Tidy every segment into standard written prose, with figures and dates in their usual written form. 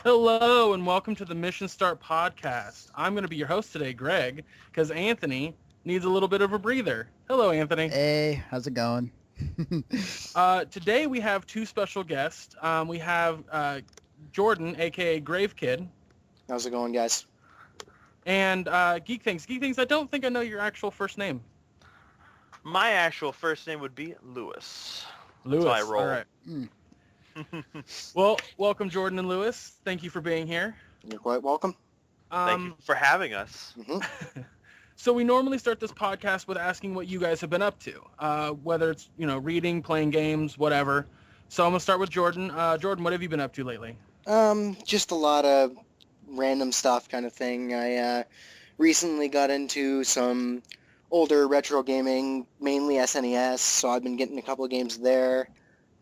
Hello and welcome to the Mission Start podcast. I'm going to be your host today, Gregg, because Anthony needs a little bit of a breather. Hello, Anthony. Hey, how's it going? Today we have two special guests. We have Jordon, aka Gravekid, How's it going, guys? and Geekthings. Geekthings, I don't think I know your actual first name. My actual first name would be Lewis. Lewis. That's how I roll. All right. Well, welcome, Jordon and Lewis. Thank you for being here. You're quite welcome. Thank you for having us. So we normally start this podcast with asking what you guys have been up to, whether it's, reading, playing games, whatever. So I'm going to start with Jordon. Jordon, what have you been up to lately? Just a lot of random stuff kind of thing. I recently got into some older retro gaming, mainly SNES, so I've been getting a couple of games there.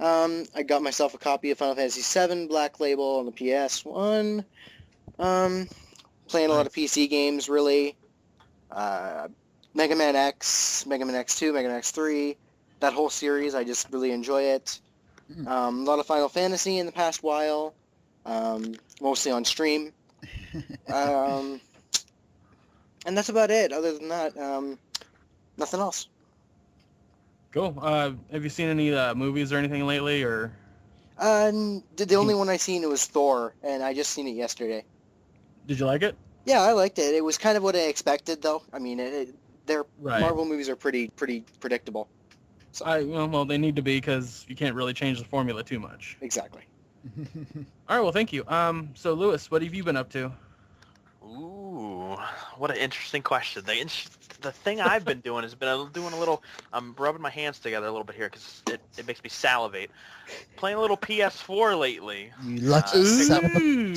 I got myself a copy of Final Fantasy VII Black Label on the PS1. Playing a lot of PC games, really. Mega Man X, Mega Man X2, Mega Man X3. That whole series, I just really enjoy it. A lot of Final Fantasy in the past while. Mostly on stream. And that's about it. Other than that, nothing else. Cool. Have you seen any movies or anything lately, or? The only one I seen was Thor, and I just seen it yesterday. Did you like it? Yeah, I liked it. It was kind of what I expected, though. I mean, their Right. Marvel movies are pretty predictable. So Well, they need to be because you can't really change the formula too much. exactly. All right. Well, thank you. So Lewis, what have you been up to? Ooh, what an interesting question. The thing I've been doing is doing a little. I'm rubbing my hands together a little bit here because it makes me salivate. Playing a little PS4 lately. You lucky son of a... Ooh.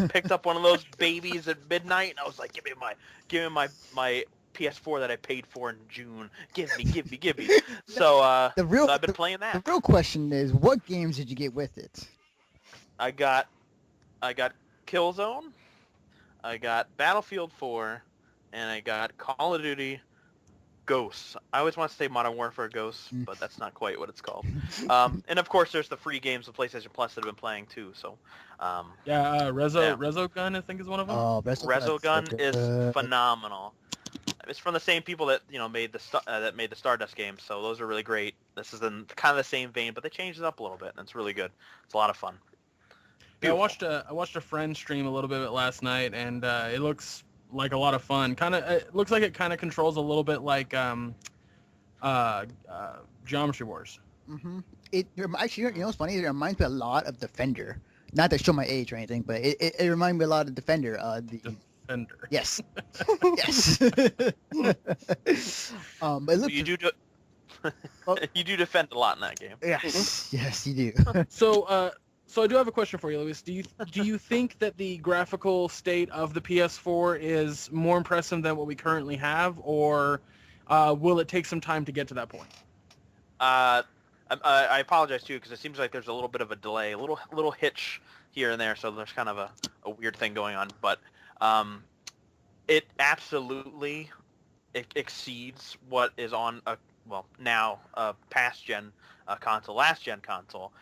Picked up one of those babies at midnight, and I was like, give me my PS4 that I paid for in June. Give me. So I've been playing that. The real question is, what games did you get with it? I got Killzone, I got Battlefield 4, and I got Call of Duty Ghosts. I always want to say Modern Warfare Ghosts, but that's not quite what it's called. And of course, there's the free games of PlayStation Plus that I've been playing too. So, Resogun, I think, is one of them. Oh, Resogun is phenomenal. It's from the same people that made the Stardust games, so those are really great. This is in kind of the same vein, but they changed it up a little bit, and it's really good. It's a lot of fun. Yeah, I watched a friend stream a little bit of it last night, and it looks like a lot of fun. It looks like it kind of controls a little bit like Geometry Wars. Mm-hmm. Actually, what's funny? It reminds me a lot of Defender. Not to show my age or anything, but it reminds me a lot of Defender. Defender. Yes. Yes. But it looks... You do you do defend a lot in that game. Yes. Yes, you do. So I do have a question for you, Lewis. Do you think that the graphical state of the PS4 is more impressive than what we currently have, or will it take some time to get to that point? I apologize too because it seems like there's a little bit of a delay, a little hitch here and there, so there's kind of a weird thing going on. But it absolutely exceeds what is on now a past gen console, last gen console.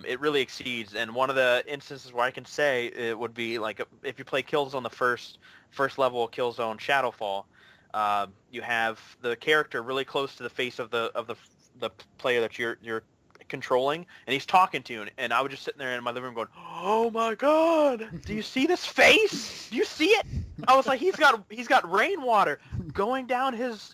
It really exceeds, and one of the instances where I can say it would be like if you play Killzone, the first level of Killzone Shadowfall, you have the character really close to the face of the player that you're controlling, and he's talking to you, and I was just sitting there in my living room going, "Oh my God, do you see this face? Do you see it?" I was like, he's got rainwater going down his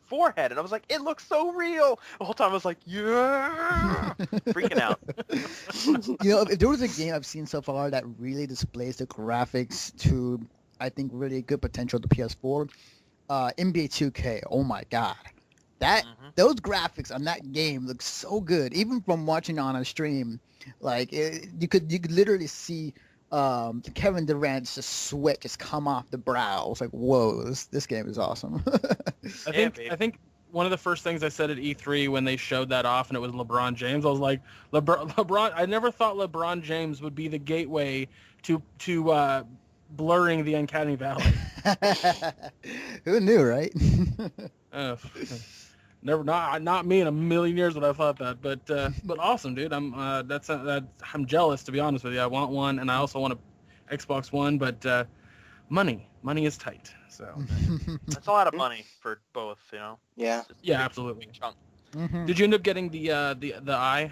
forehead, and I was like, it looks so real. The whole time I was like, yeah, freaking out. If there was a game I've seen so far that really displays the graphics to, I think, really good potential to PS4, NBA 2K. Oh my God, those graphics on that game look so good. Even from watching on a stream, like you could literally see Kevin Durant's sweat just come off the brow. It's like, whoa, this game is awesome. I think one of the first things I said at E3 when they showed that off and it was LeBron James, I was like, LeBron. I never thought LeBron James would be the gateway to blurring the Uncanny Valley. Who knew, right? Never, not me in a million years would I thought that, but awesome, dude. I'm jealous, to be honest with you. I want one, and I also want a Xbox One, but money is tight. So That's a lot of money for both, you know. Yeah. yeah, absolutely. Chunk. Did you end up getting the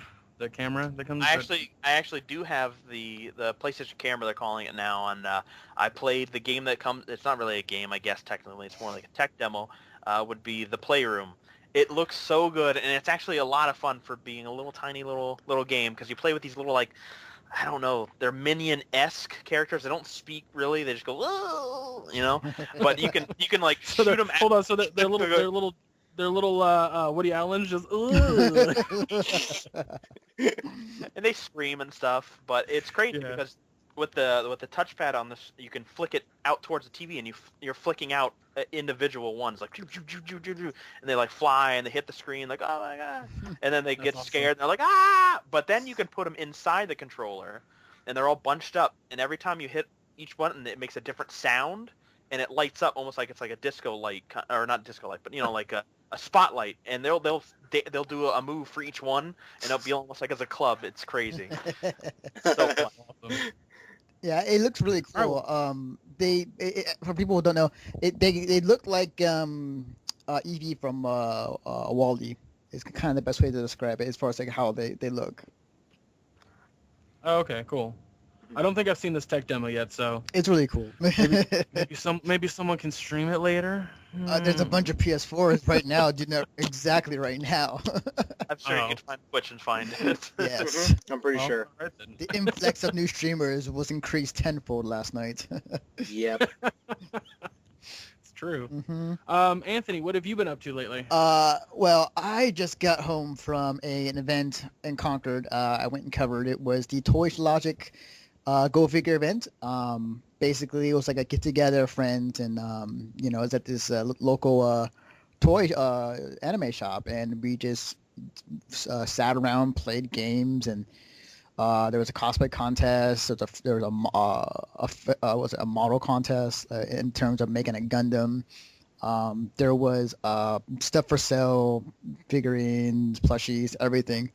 camera that comes? I actually do have the PlayStation camera, they're calling it now, and I played the game that comes. It's not really a game, I guess technically. It's more like a tech demo. Would be the Playroom. It looks so good, and it's actually a lot of fun for being a little tiny little game because you play with these little, like, I don't know, they're minion-esque characters. They don't speak really. They just go, "Whoa," you know. But you can like shoot them. Hold on, so they're little Woody Allen's just. And they scream and stuff, but it's crazy because with the touchpad on this, you can flick it out towards the TV, and you're flicking out individual ones, like, and they like fly and they hit the screen like, oh my god, and then they get scared and they're like, ah. But then you can put them inside the controller, and they're all bunched up, and every time you hit each button, it makes a different sound, and it lights up almost like it's like a disco light, or not disco light, but you know, like a spotlight, and they'll do a move for each one, and it'll be almost like as a club. It's crazy. So fun. Awesome. Yeah, it looks really cool. For people who don't know, they look like Eevee from Wall-E. Is kind of the best way to describe it as far as like how they look. Oh, okay, cool. I don't think I've seen this tech demo yet, so it's really cool. maybe someone can stream it later. There's a bunch of PS4s right now, exactly right now. I'm sure you can find Twitch and find it. Yes, I'm pretty sure. Right, the influx of new streamers was increased tenfold last night. Yep. It's true. Mm-hmm. Anthony, what have you been up to lately? Well, I just got home from an event in Concord. I went and covered. It was the Toys Logic Go Figure event. Basically, it was like a get together of friends, and it was at this local toy anime shop, and we just sat around, played games, and there was a cosplay contest. There was a model contest in terms of making a Gundam. There was stuff for sale, figurines, plushies, everything.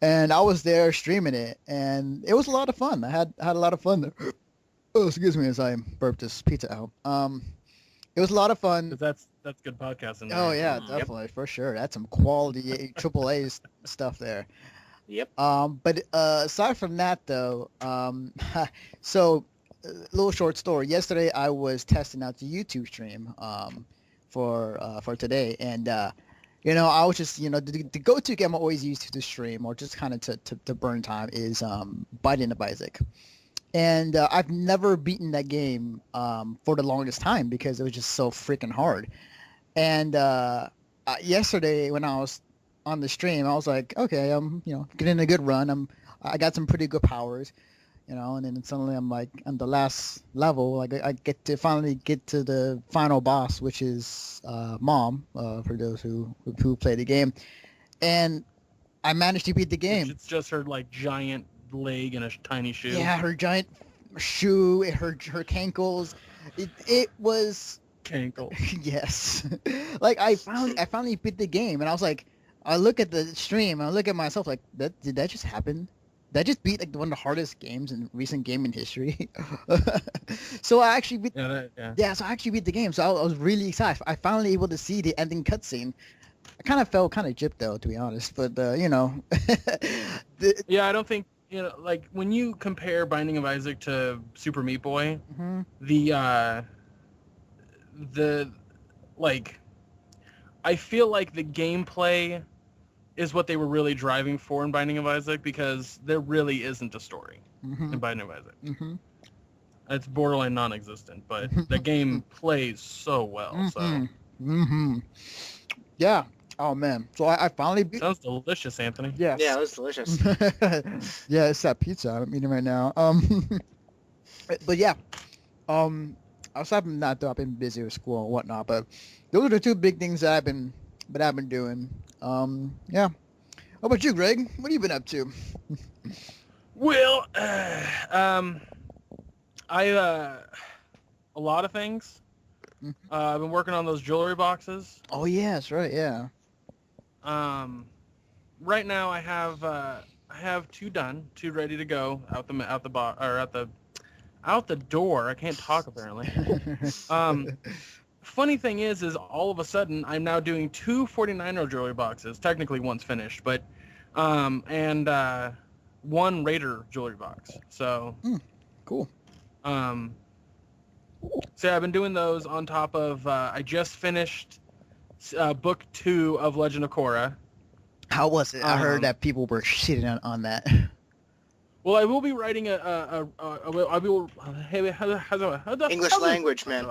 And I was there streaming it, and it was a lot of fun. I had a lot of fun there. Oh, excuse me as I burped this pizza out. It was a lot of fun. That's good podcasting. Oh yeah, definitely, for sure. That's some quality AAA stuff there. Yep. But aside from that, though, so a little short story. Yesterday, I was testing out the YouTube stream for today, and I was just the go-to game I always use to stream or just kind of to burn time is Binding of Isaac. And I've never beaten that game for the longest time because it was just so freaking hard. And yesterday when I was on the stream, I was like, okay, I'm getting a good run. I got some pretty good powers, and then suddenly I'm like on the last level. Like I get to finally get to the final boss, which is Mom, for those who play the game, and I managed to beat the game. It's just her like giant leg and a tiny shoe. Yeah, her giant shoe, her cankles. It was cankle. Yes. Like I finally beat the game, and I was like, I look at the stream, and I look at myself like, did that just happen? Did I just beat like one of the hardest games in recent gaming history? So I actually beat. Yeah, so I actually beat the game. So I was really excited. I finally able to see the ending cutscene. I kind of felt kind of gypped though, to be honest. But Yeah, I don't think. Like when you compare Binding of Isaac to Super Meat Boy, the I feel like the gameplay is what they were really driving for in Binding of Isaac, because there really isn't a story in Binding of Isaac. It's borderline non-existent, but the game plays so well. So yeah. Oh man! So I finally beat. Sounds delicious, Anthony. Yeah. Yeah, it was delicious. Yeah, it's that pizza I'm eating right now. But yeah, outside from that though, I've been busy with school and whatnot. But those are the two big things that I've been doing. Yeah. How about you, Greg? What have you been up to? Well, a lot of things. I've been working on those jewelry boxes. Oh yeah, that's right. Yeah. Right now I have two done, two ready to go out the door. I can't talk apparently. Funny thing is all of a sudden I'm now doing two 49er jewelry boxes. Technically one's finished, but and one Raider jewelry box. So cool. So yeah, I've been doing those on top of I just finished book 2 of Legend of Korra. How was it? I heard that people were shitting on that. Well, I will be writing I will English language, man.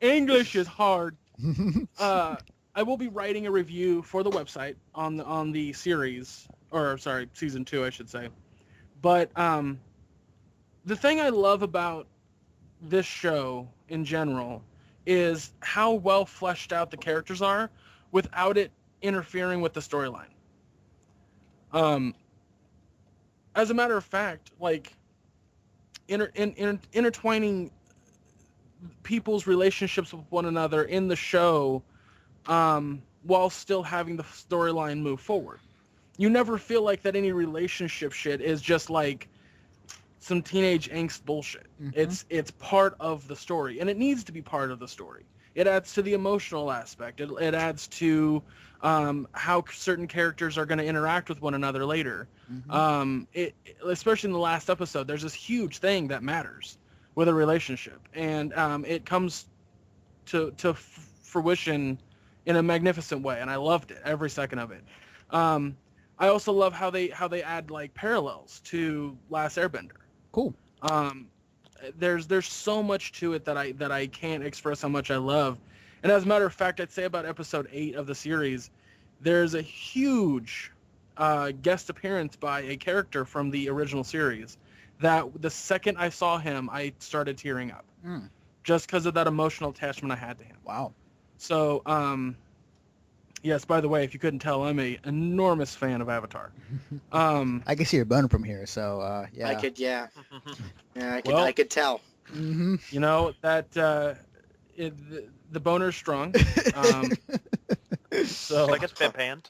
English is hard. I will be writing a review for the website on the series, or sorry, season 2, I should say. But the thing I love about this show in general is how well fleshed out the characters are without it interfering with the storyline. As a matter of fact, like intertwining people's relationships with one another in the show, while still having the storyline move forward. You never feel like that any relationship shit is just like some teenage angst bullshit. Mm-hmm. It's part of the story, and it needs to be part of the story. It adds to the emotional aspect. It adds to how certain characters are going to interact with one another later. Mm-hmm. Especially in the last episode, there's this huge thing that matters with a relationship, and it comes to fruition in a magnificent way, and I loved it, every second of it. I also love how they add like parallels to Last Airbender. Cool. There's so much to it that I can't express how much I love. And as a matter of fact, I'd say about episode 8 of the series, there's a huge guest appearance by a character from the original series that the second I saw him, I started tearing up. Just because of that emotional attachment I had to him. Wow. So, yes, by the way, if you couldn't tell, I'm an enormous fan of Avatar. I can see your boner from here, so yeah. I could tell. Mm-hmm. You know, that the boner's strong. So like it's pimp hand.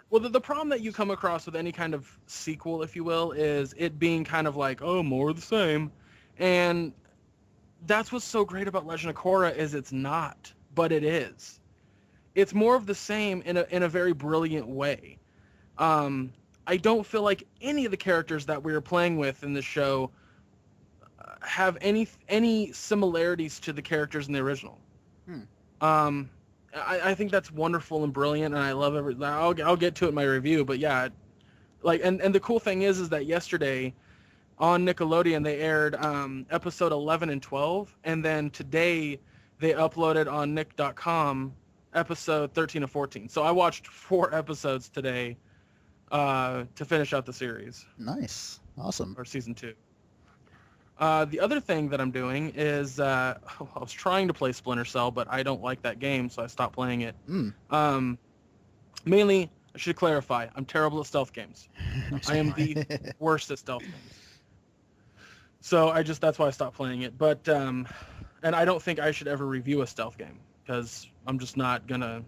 Well, the problem that you come across with any kind of sequel, if you will, is it being kind of like, oh, more of the same. And that's what's so great about Legend of Korra is it's not, but it is. It's more of the same in a very brilliant way. I don't feel like any of the characters that we were playing with in the show have any similarities to the characters in the original. I think that's wonderful and brilliant, and I love every. I'll get to it in my review, but yeah, like and the cool thing is that yesterday on Nickelodeon they aired episode 11 and 12, and then today they uploaded on Nick.com episode 13 and 14. So I watched 4 episodes today to finish out the series. Nice, awesome. Or season 2. The other thing that I'm doing is I was trying to play Splinter Cell, but I don't like that game, so I stopped playing it. Mainly, I should clarify, I'm terrible at stealth games. I am the worst at stealth games. So that's why I stopped playing it. But and I don't think I should ever review a stealth game because I'm just not gonna.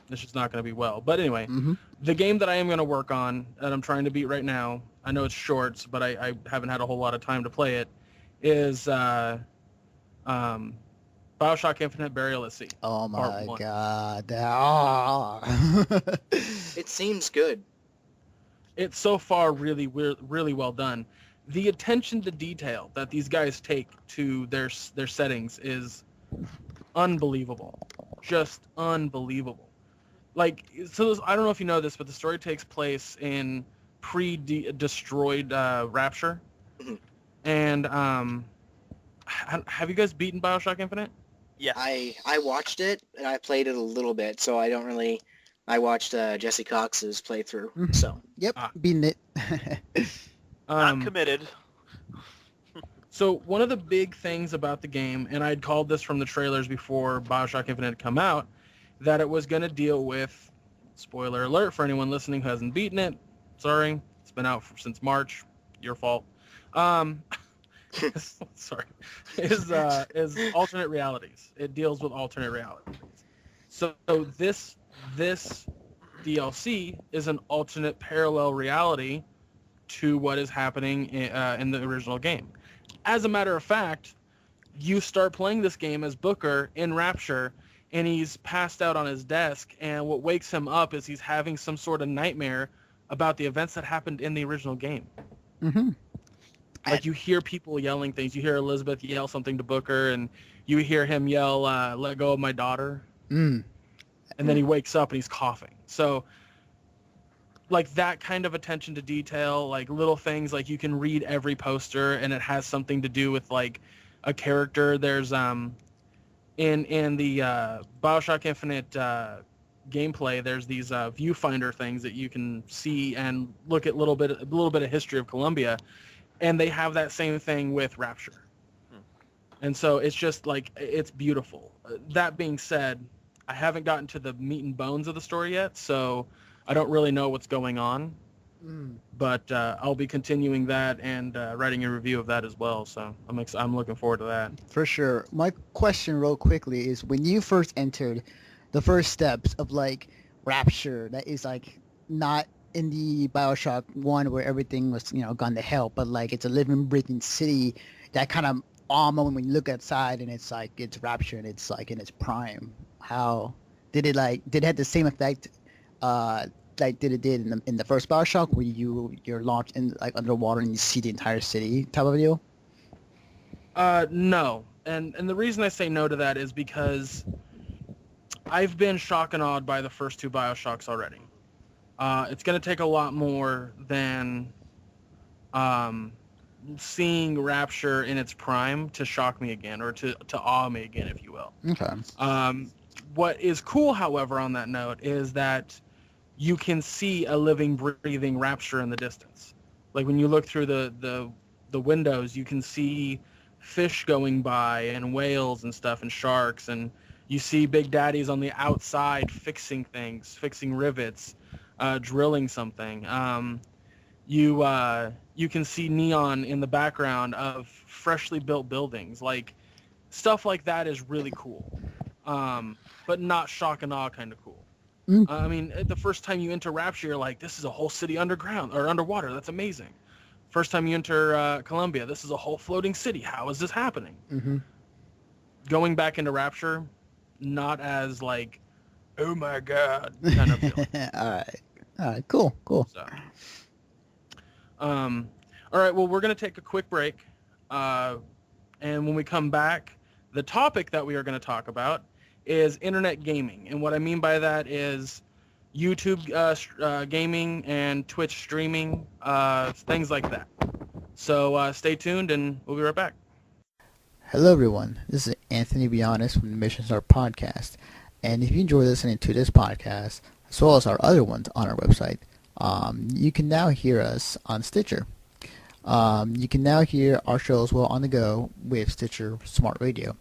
It's just not gonna be well. But anyway, the game that I am gonna work on that I'm trying to beat right now, I know it's short, but I haven't had a whole lot of time to play it, is BioShock Infinite Burial at Sea. Oh my god. It seems good. It's so far really well done. The attention to detail that these guys take to their settings is unbelievable. Just unbelievable. Like, so I don't know if you know this, but the story takes place in pre-destroyed Rapture. And have you guys beaten BioShock Infinite? Yeah. I watched it, and I played it a little bit, so I don't really... I watched Jesse Cox's playthrough, so... Yep, beaten it. I'm committed. So one of the big things about the game, and I'd called this from the trailers before BioShock Infinite had come out, that it was going to deal with, spoiler alert for anyone listening who hasn't beaten it, sorry, it's been out since March, your fault. sorry, is alternate realities. It deals with alternate realities. So this DLC is an alternate parallel reality to what is happening in the original game. As a matter of fact, you start playing this game as Booker in Rapture, and he's passed out on his desk, and what wakes him up is he's having some sort of nightmare about the events that happened in the original game. Mm-hmm. Like, you hear people yelling things. You hear Elizabeth yell something to Booker, and you hear him yell, "Let go of my daughter." Mm. And then he wakes up and he's coughing. So, like, that kind of attention to detail, like little things, like you can read every poster and it has something to do with like a character. There's in the BioShock Infinite gameplay, there's these viewfinder things that you can see and look at a little bit of history of Columbia, and they have that same thing with Rapture. And so it's just like, it's beautiful. That being said, I haven't gotten to the meat and bones of the story yet, so I don't really know what's going on. But I'll be continuing that and writing a review of that as well. So I'm looking forward to that. For sure. My question real quickly is, when you first entered the first steps of like Rapture, that is like not in the BioShock 1 where everything was, gone to hell, but like it's a living, breathing city, that kind of awe moment when you look outside and it's like it's Rapture and it's like in its prime. How did it have the same effect like did in the first BioShock, where you're launched in like underwater and you see the entire city type of deal? No. And the reason I say no to that is because I've been shock and awed by the first two BioShocks already. It's going to take a lot more than seeing Rapture in its prime to shock me again, or to awe me again, if you will. Okay. What is cool, however, on that note, is that you can see a living, breathing Rapture in the distance. Like, when you look through the windows, you can see fish going by and whales and stuff and sharks, and you see Big Daddies on the outside fixing things, fixing rivets, drilling something. You can see neon in the background of freshly built buildings. Like, stuff like that is really cool, but not shock and awe kind of cool. I mean, the first time you enter Rapture, you're like, this is a whole city underground or underwater. That's amazing. First time you enter Columbia, this is a whole floating city. How is this happening? Mm-hmm. Going back into Rapture, not as like, oh my god, kind of feel. All right, cool. So, all right, well, we're going to take a quick break. And when we come back, the topic that we are going to talk about is internet gaming. And what I mean by that is YouTube gaming and Twitch streaming, things like that. So stay tuned, and we'll be right back. Hello, everyone. This is Anthony Bionis from the Mission Start Podcast. And if you enjoy listening to this podcast, as well as our other ones on our website, you can now hear us on Stitcher. You can now hear our show as well on the go with Stitcher Smart Radio,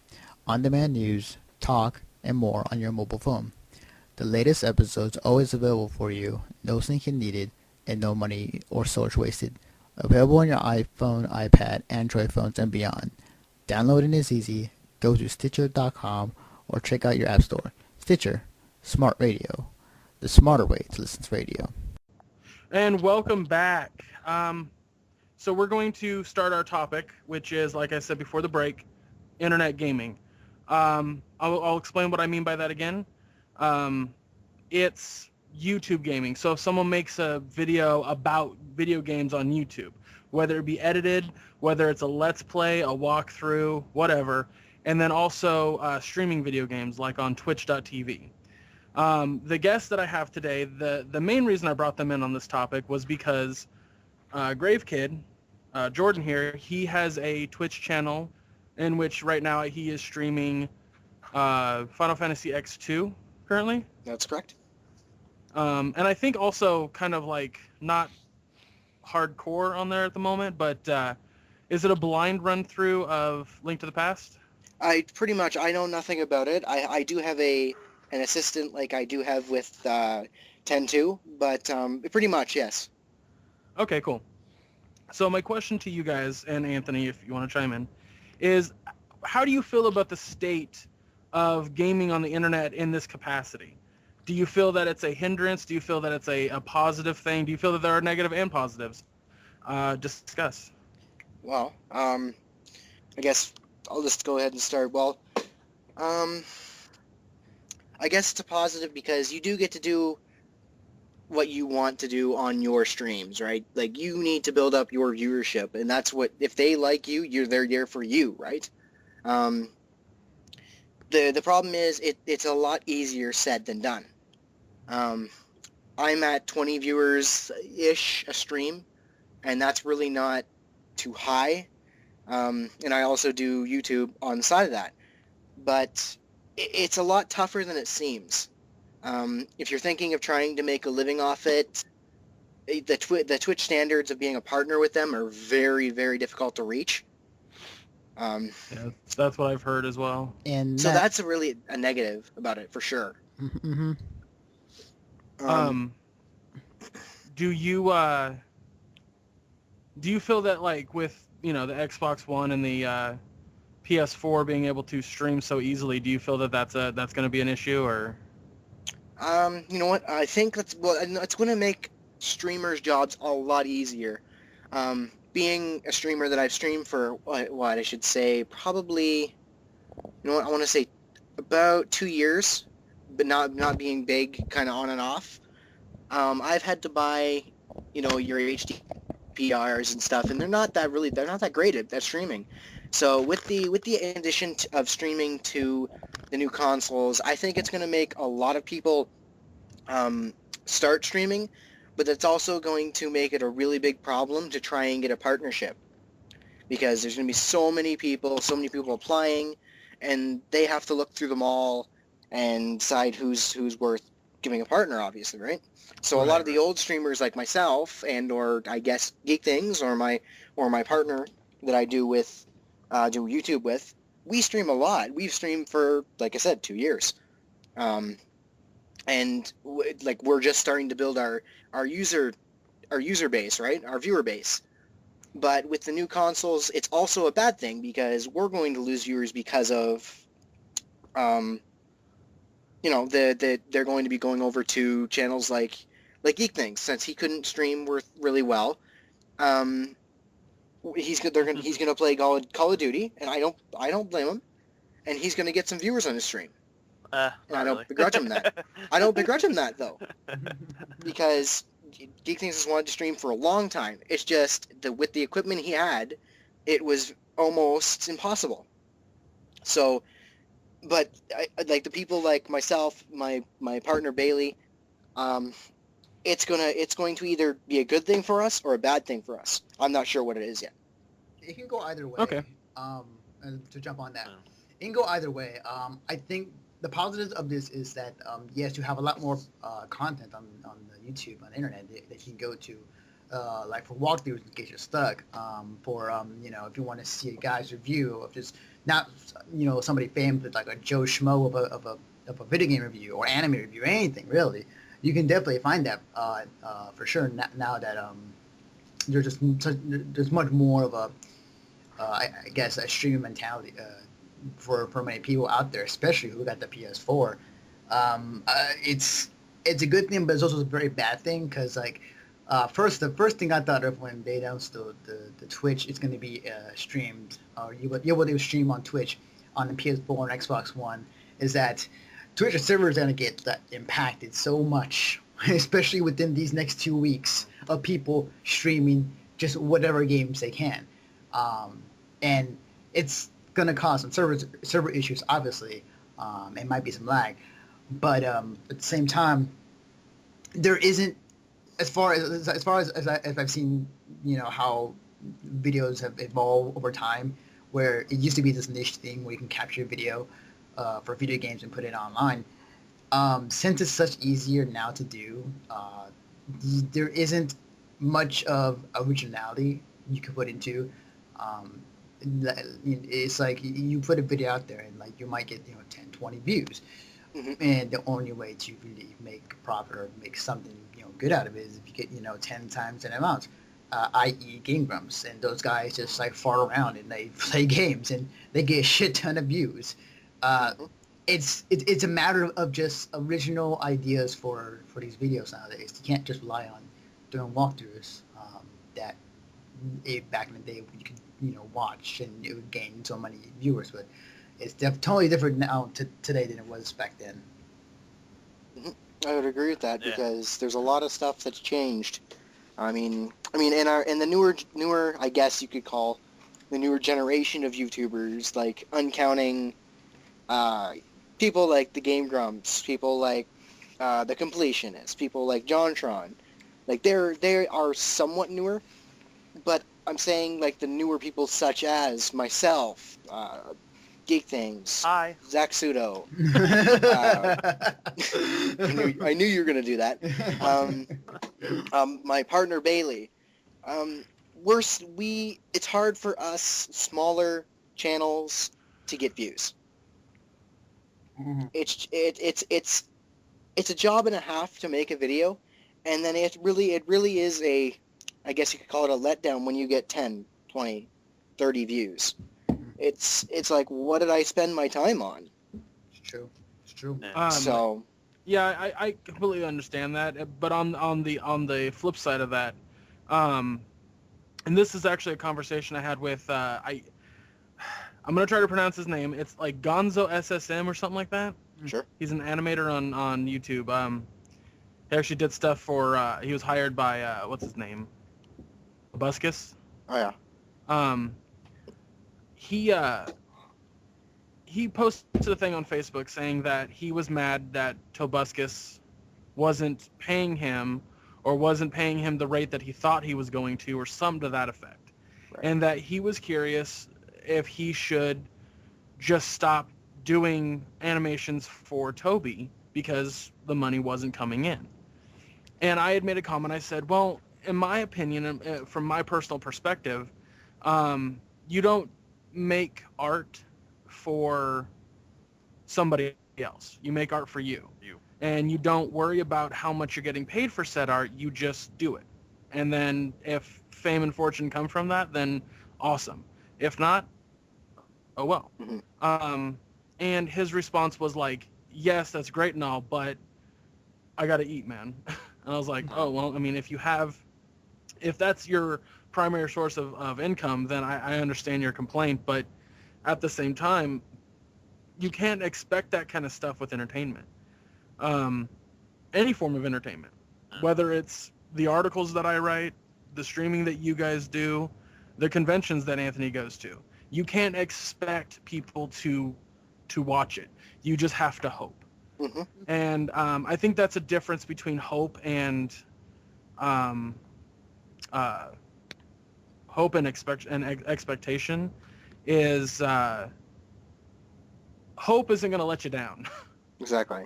on-demand news, talk, and more on your mobile phone. The latest episodes always available for you, no syncing needed, and no money or storage wasted. Available on your iPhone, iPad, Android phones, and beyond. Downloading is easy. Go to Stitcher.com or check out your app store. Stitcher, Smart Radio, the smarter way to listen to radio. And welcome back. So we're going to start our topic, which is, like I said before the break, internet gaming. I'll explain what I mean by that again. It's YouTube gaming. So if someone makes a video about video games on YouTube, whether it be edited, whether it's a let's play, a walkthrough, whatever, and then also streaming video games like on twitch.tv. The guest that I have today, the main reason I brought them in on this topic was because gravekid, Jordon here, he has a Twitch channel in which right now he is streaming Final Fantasy X2 currently. That's correct. And I think also kind of like not hardcore on there at the moment, but is it a blind run through of Link to the Past? I know nothing about it. I do have an assistant like I do have with 10.2, but pretty much, yes. Okay, cool. So my question to you guys, and Anthony, if you want to chime in, is how do you feel about the state of gaming on the internet in this capacity? Do you feel that it's a hindrance? Do you feel that it's a positive thing? Do you feel that there are negative and positives? Discuss. Well, I guess I'll just go ahead and start. Well, um, I guess it's a positive because you do get to do what you want to do on your streams, right? Like you need to build up your viewership, and that's what if they like you, they're there for you, right? Um, the problem is it's a lot easier said than done. I'm at 20 viewers ish a stream, and that's really not too high. And I also do YouTube on the side of that, but it's a lot tougher than it seems. If you're thinking of trying to make a living off it, the Twitch standards of being a partner with them are very, very difficult to reach. Yeah, that's what I've heard as well. And so that's really a negative about it for sure. Mm-hmm. Do you feel that like with the Xbox One and the PS4 being able to stream so easily, do you feel that that's going to be an issue or? You know what? I think it's going to make streamers' jobs a lot easier. Being a streamer that I've streamed for what I should say probably, I want to say about 2 years, but not being big, kind of on and off. I've had to buy, your HDPRs and stuff, and they're not that great at streaming. So with the addition of streaming to the new consoles, I think it's going to make a lot of people start streaming, but it's also going to make it a really big problem to try and get a partnership, because there's going to be so many people applying, and they have to look through them all and decide who's worth giving a partner, obviously, right? So a lot of the old streamers like myself and or I guess geekthings or my partner that I do YouTube with, we stream a lot. We've streamed for, like I said, 2 years. And we're just starting to build our user base, right? Our viewer base. But with the new consoles, it's also a bad thing because we're going to lose viewers because of, they're going to be going over to channels like geekthings, since he couldn't stream really well. He's gonna play Call of Duty, and I don't blame him, and he's gonna get some viewers on his stream. And I don't begrudge him that. I don't begrudge him that though, because geekthings has wanted to stream for a long time. It's just that with the equipment he had, it was almost impossible. So, but like the people like myself, my partner Bailey, it's going to either be a good thing for us or a bad thing for us. I'm not sure what it is yet. It can go either way. Okay. And to jump on that, it can go either way. I think the positives of this is that yes, you have a lot more content on the YouTube, on the internet that you can go to, like for walkthroughs in case you're stuck. If you want to see a guy's review of just not somebody famous with like a Joe Schmo of a video game review or anime review, anything really. You can definitely find that for sure now that there's much more of a I guess a streaming mentality for many people out there, especially who got the PS4. It's a good thing, but it's also a very bad thing because the first thing I thought of when they announced the Twitch is going to be streamed, or you will stream on Twitch on the PS4 and Xbox One, is that Twitch servers are going to get impacted so much, especially within these next 2 weeks of people streaming just whatever games they can. And it's going to cause some server issues, obviously. It might be some lag. But at the same time, there isn't, as far as I've seen, how videos have evolved over time, where it used to be this niche thing where you can capture video for video games and put it online. Since it's such easier now to do, there isn't much of originality you can put into. It's like you put a video out there and you might get 10, 20 views, and the only way to really make a profit or make something good out of it is if you get 10 times that amount. i.e. Game Grumps, and those guys just like fart around and they play games and they get a shit ton of views. It's a matter of just original ideas for these videos nowadays. You can't just rely on doing walkthroughs that back in the day you could watch and it would gain so many viewers, but it's totally different now today than it was back then. I would agree with that because there's a lot of stuff that's changed. I mean, in the newer, I guess you could call the newer generation of YouTubers, like uncounting people like the Game Grumps, people like the Completionists, people like JonTron, like they are somewhat newer, but I'm saying like the newer people such as myself, geekthings, Hi. Zach Sudo. I knew you were gonna do that. My partner Bailey. It's hard for us smaller channels to get views. It's a job and a half to make a video, and then it really is I guess you could call it a letdown when you get 10, 20, 30 views. It's like, what did I spend my time on? It's true. So yeah, I completely understand that, but on the flip side of that, and this is actually a conversation I had with I'm gonna try to pronounce his name. It's like Gonzo SSM or something like that. Sure. He's an animator on YouTube. He actually did stuff for. He was hired by what's his name? Tobuscus. Oh yeah. He posted a thing on Facebook saying that he was mad that Tobuscus wasn't paying him or wasn't paying him the rate that he thought he was going to, or something to that effect. Right. And that he was curious if he should just stop doing animations for Toby because the money wasn't coming in. And I had made a comment. I said, well, in my opinion, from my personal perspective, you don't make art for somebody else. You make art for you. And you don't worry about how much you're getting paid for said art. You just do it. And then if fame and fortune come from that, then awesome. If not, oh well. And his response was like, yes, that's great and all, but I got to eat, man. And I was like, oh, well, I mean, if that's your primary source of income, then I understand your complaint. But at the same time, you can't expect that kind of stuff with entertainment. Any form of entertainment, whether it's the articles that I write, the streaming that you guys do, the conventions that Anthony goes to. You can't expect people to watch it. You just have to hope. And I think that's a difference between hope and expectation. Is hope isn't going to let you down. Exactly.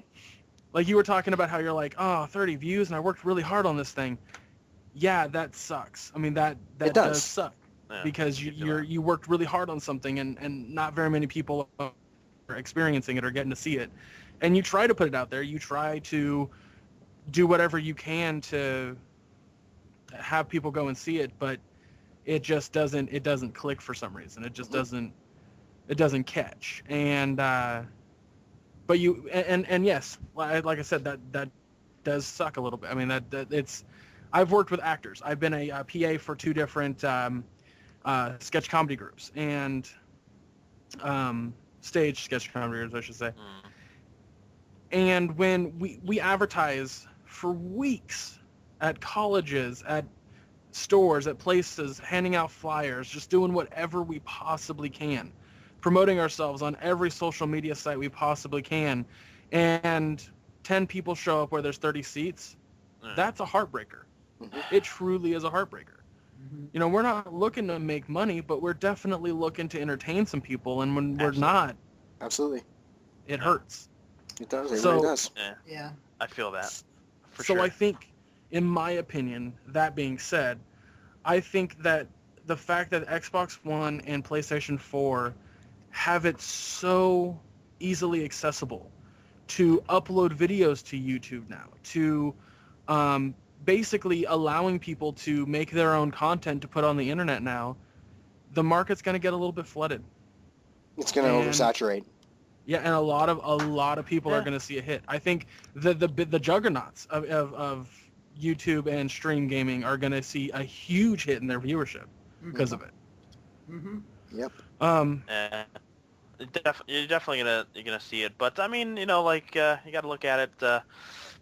Like you were talking about how you're like, 30 views and I worked really hard on this thing. Yeah, that sucks. I mean, that does suck. Yeah, because you worked really hard on something and not very many people are experiencing it or getting to see it. And you try to put it out there. You try to do whatever you can to have people go and see it, but it just doesn't click for some reason. It just doesn't catch. And but you and yes, like I said, that does suck a little bit. I mean that it's. I've worked with actors. I've been a PA for two different sketch comedy groups and stage sketch comedy groups, I should say. And when we advertise for weeks at colleges, at stores, at places, handing out flyers, just doing whatever we possibly can, promoting ourselves on every social media site we possibly can, and 10 people show up where there's 30 seats, that's a heartbreaker. It truly is a heartbreaker. You know, we're not looking to make money, but we're definitely looking to entertain some people, and when we're not, it hurts. It does. It really does. Yeah. I feel that. For so sure. I think, in my opinion, that being said, I think that the fact that Xbox One and PlayStation 4 have it so easily accessible to upload videos to YouTube now, to basically allowing people to make their own content to put on the internet now, the market's going to get a little bit flooded. It's going to oversaturate. Yeah, and a lot of people are going to see a hit. I think the juggernauts of YouTube and stream gaming are going to see a huge hit in their viewership because of it. Mm-hmm. Yep. You're definitely gonna see it, but I mean, you know, like you got to look at it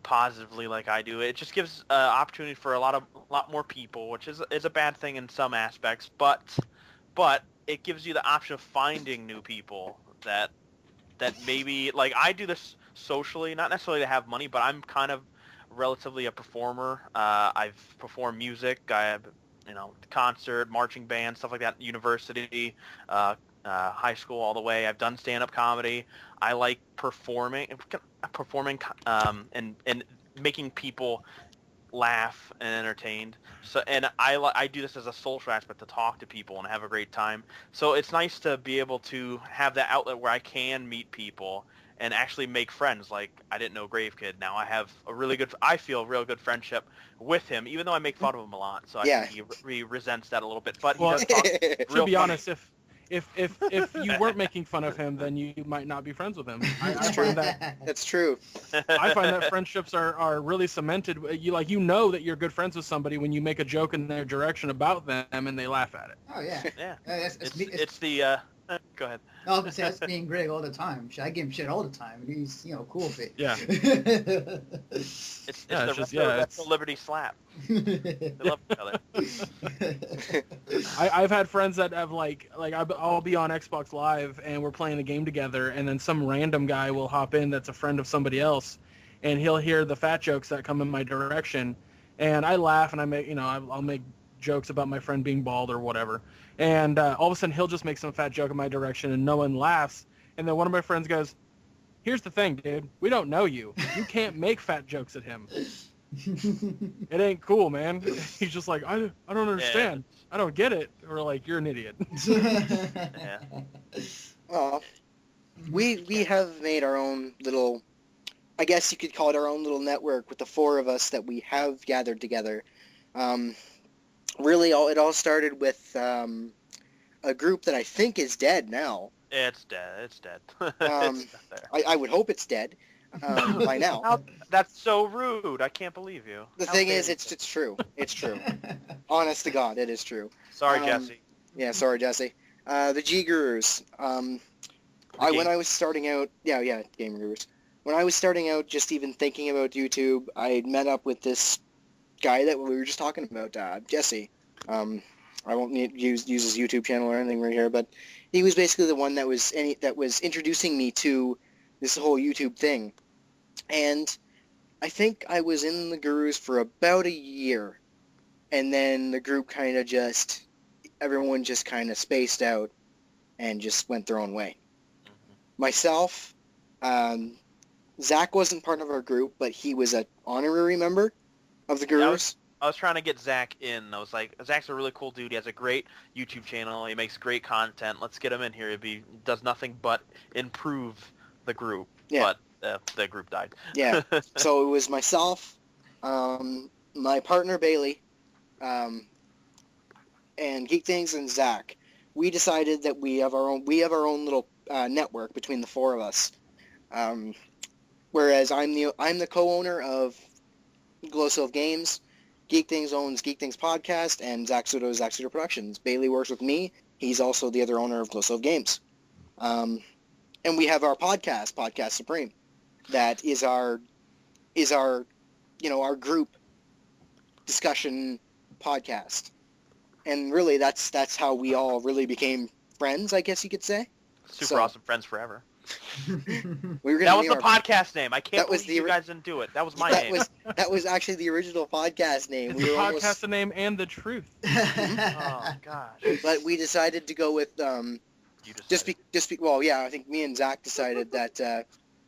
positively, like I do. It just gives opportunity for a lot more people, which is a bad thing in some aspects, but it gives you the option of finding new people that maybe, like, I do this socially, not necessarily to have money, but I'm kind of relatively a performer. I've performed music. I have, you know, concert, marching band, stuff like that, university, high school, all the way. I've done stand-up comedy. I like performing, and making people laugh and entertained. So, and I do this as a social aspect, to talk to people and have a great time. So it's nice to be able to have that outlet where I can meet people and actually make friends. Like, I didn't know Gravekid. Now I have I feel real good friendship with him, even though I make fun of him a lot. So I think he resents that a a little bit. But he does talk to be honest, if you weren't making fun of him, then you might not be friends with him. I find that that's true. I find that friendships are really cemented. You know that you're good friends with somebody when you make a joke in their direction about them and they laugh at it. Oh yeah. Yeah. It's the go ahead. I was gonna say, that's me and Gregg all the time. I give him shit all the time, and he's, you know, cool with it. Yeah. It's the Liberty slap. They love each other. I've had friends that have like I'll be on Xbox Live and we're playing a game together, and then some random guy will hop in that's a friend of somebody else, and he'll hear the fat jokes that come in my direction, and I laugh and I make, you know, I'll make jokes about my friend being bald or whatever, and all of a sudden he'll just make some fat joke in my direction and no one laughs, and then one of my friends goes, "Here's the thing, dude, we don't know you. You can't make fat jokes at him. It ain't cool, man." He's just like, I don't understand. Yeah. I don't get it. We're like, "You're an idiot." Yeah. Well, we have made our own little, I guess you could call it our own little network with the four of us that we have gathered together. Really, it all started with a group that I think is dead now. It's dead. It's dead. I would hope it's dead by now. That's so rude. I can't believe you. The thing is, it's true. It's true. Honest to God, it is true. Sorry, Jesse. Yeah, sorry, Jesse. The G Gurus. When I was starting out, Game Gurus. When I was starting out, just even thinking about YouTube, I met up with this guy that we were just talking about, Jesse. I won't use his YouTube channel or anything right here, but he was basically the one that was introducing me to this whole YouTube thing. And I think I was in the Gurus for about a year, and then the group everyone just kind of spaced out and just went their own way. Mm-hmm. Myself, Zach wasn't part of our group, but he was an honorary member of the Gurus. I was trying to get Zach in. I was like, Zach's a really cool dude. He has a great YouTube channel. He makes great content. Let's get him in here. He does nothing but improve the group. Yeah. But the group died. Yeah. So it was myself, my partner Bailey, and Geekthings and Zach. We decided that we have our own little network between the four of us. Whereas I'm the co-owner of Glosliv Games. Geekthings owns Geekthings Podcast, and Zach Sudo Productions. Bailey works with me. He's also the other owner of Glosliv Games. And we have our Podcast Supreme. That is our our group discussion podcast. And really, that's how we all really became friends, I guess you could say. Super awesome friends forever. That was the podcast name. I can't believe you guys didn't do it. That was my name. That was actually the original podcast name. It's the podcast name and the truth. Oh gosh! But we decided to go with I think me and Zach decided that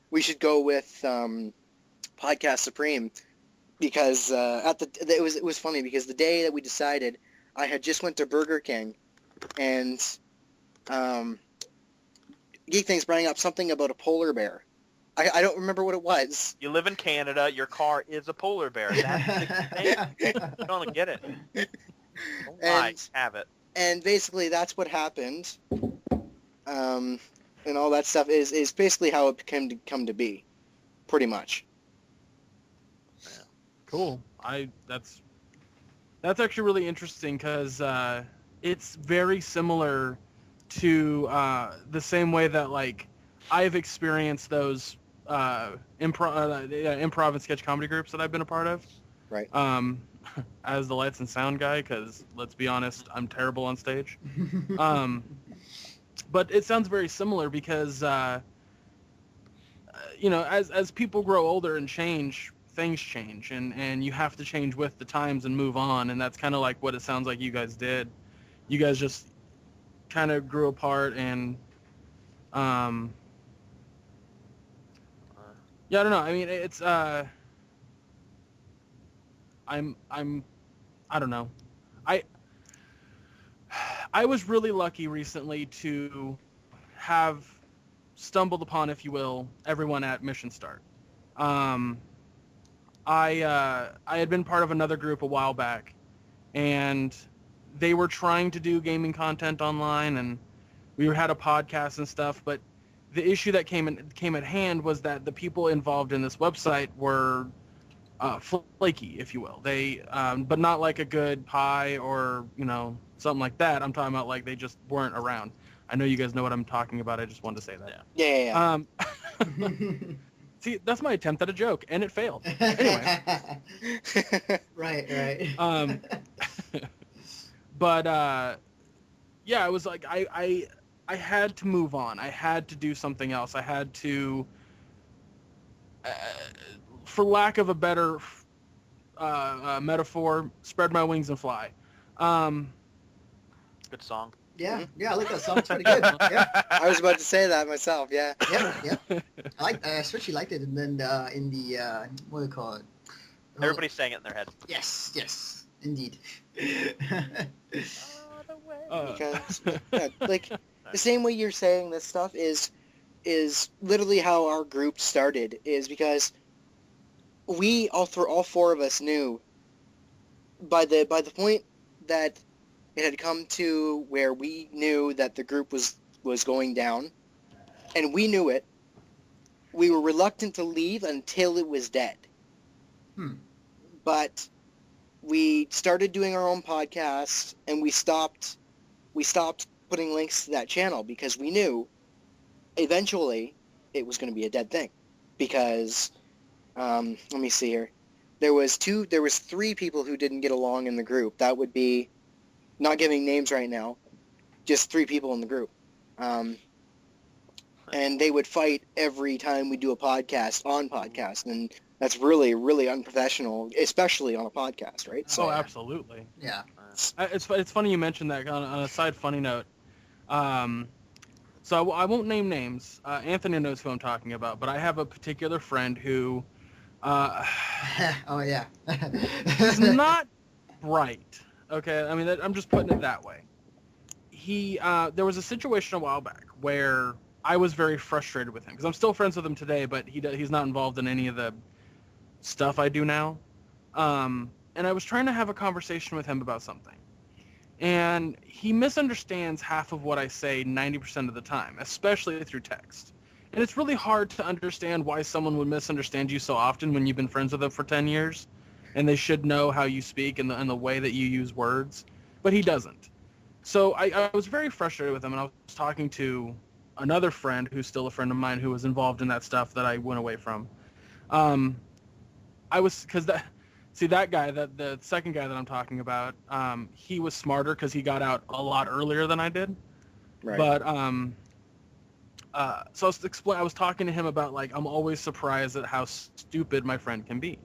we should go with Podcast Supreme because it was funny because the day that we decided, I had just went to Burger King and Geek Things brought up something about a polar bear. I don't remember what it was. You live in Canada. Your car is a polar bear. That's the thing. You don't get it. Don't lie. Have it. And basically, that's what happened. And all that stuff is basically how it come to be, pretty much. Cool. That's actually really interesting because it's very similar to the same way that like I've experienced those improv and sketch comedy groups that I've been a part of. Right. As the lights and sound guy, because let's be honest, I'm terrible on stage. But it sounds very similar because as people grow older and change, things change, and you have to change with the times and move on, and that's kind of like what it sounds like you guys did. You guys just kind of grew apart, and I don't know. I mean, it's I don't know. I was really lucky recently to have stumbled upon, if you will, everyone at Mission Start. I had been part of another group a while back, and they were trying to do gaming content online, and we had a podcast and stuff, but the issue that came at hand was that the people involved in this website were flaky, if you will. They, but not like a good pie or, something like that. I'm talking about like they just weren't around. I know you guys know what I'm talking about. I just wanted to say that. Yeah. See, that's my attempt at a joke, and it failed. Anyway. Right. But yeah, I was like, I had to move on. I had to do something else. I had to, for lack of a better metaphor, spread my wings and fly. Good song. Yeah, I like that song. It's pretty good. Yeah. I was about to say that myself. Yeah. Yeah. I especially liked it, and then in the what do you call it? Everybody sang it in their head. Yes, indeed. Because like the same way you're saying this stuff is literally how our group started. Is because we all four of us knew by the point that it had come to where we knew that the group was going down, and we knew it. We were reluctant to leave until it was dead. But we started doing our own podcast, and we stopped putting links to that channel because we knew eventually it was going to be a dead thing. Because let me see here. There was 3 people who didn't get along in the group. That would be, not giving names right now, just 3 people in the group. And they would fight every time we do a podcast, and that's really, really unprofessional, especially on a podcast, right? So, absolutely. Yeah. It's funny you mentioned that. On a side funny note, so I won't name names. Anthony knows who I'm talking about, but I have a particular friend who oh yeah. is not bright. Okay, I mean, I'm just putting it that way. There was a situation a while back where I was very frustrated with him because I'm still friends with him today, but he's not involved in any of the stuff I do now. And I was trying to have a conversation with him about something, and he misunderstands half of what I say 90% of the time, especially through text. And it's really hard to understand why someone would misunderstand you so often when you've been friends with them for 10 years. And they should know how you speak and the way that you use words, but he doesn't. So I was very frustrated with him, and I was talking to another friend who's still a friend of mine who was involved in that stuff that I went away from. That guy, the second guy that I'm talking about, he was smarter because he got out a lot earlier than I did. Right. But so I was talking to him about like I'm always surprised at how stupid my friend can be.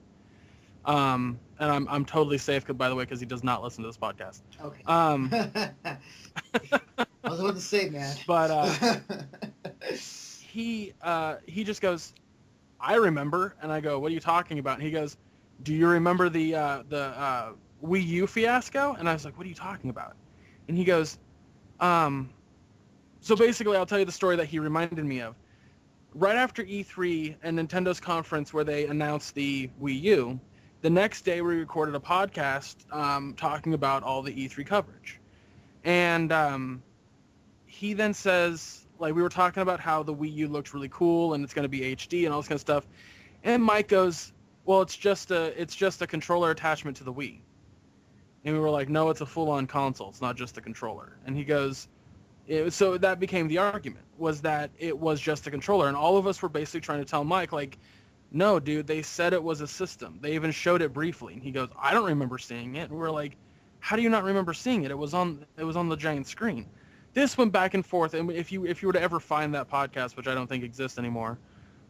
And I'm totally safe, by the way, because he does not listen to this podcast. Okay. I was about to say, man. But he just goes, I remember, and I go, what are you talking about? And he goes, do you remember the Wii U fiasco? And I was like, what are you talking about? And he goes, so basically, I'll tell you the story that he reminded me of. right after E3 and Nintendo's conference where they announced the Wii U, the next day we recorded a podcast talking about all the E3 coverage. And he then says, like, we were talking about how the Wii U looks really cool and it's going to be HD and all this kind of stuff. And Mike goes, well, it's just a controller attachment to the Wii. And we were like, no, it's a full-on console. It's not just a controller. And he goes, so that became the argument, was that it was just a controller. And all of us were basically trying to tell Mike, like, no, dude, they said it was a system. They even showed it briefly. And he goes, I don't remember seeing it. And we're like, how do you not remember seeing it? It was on the giant screen. This went back and forth, and if you were to ever find that podcast, which I don't think exists anymore,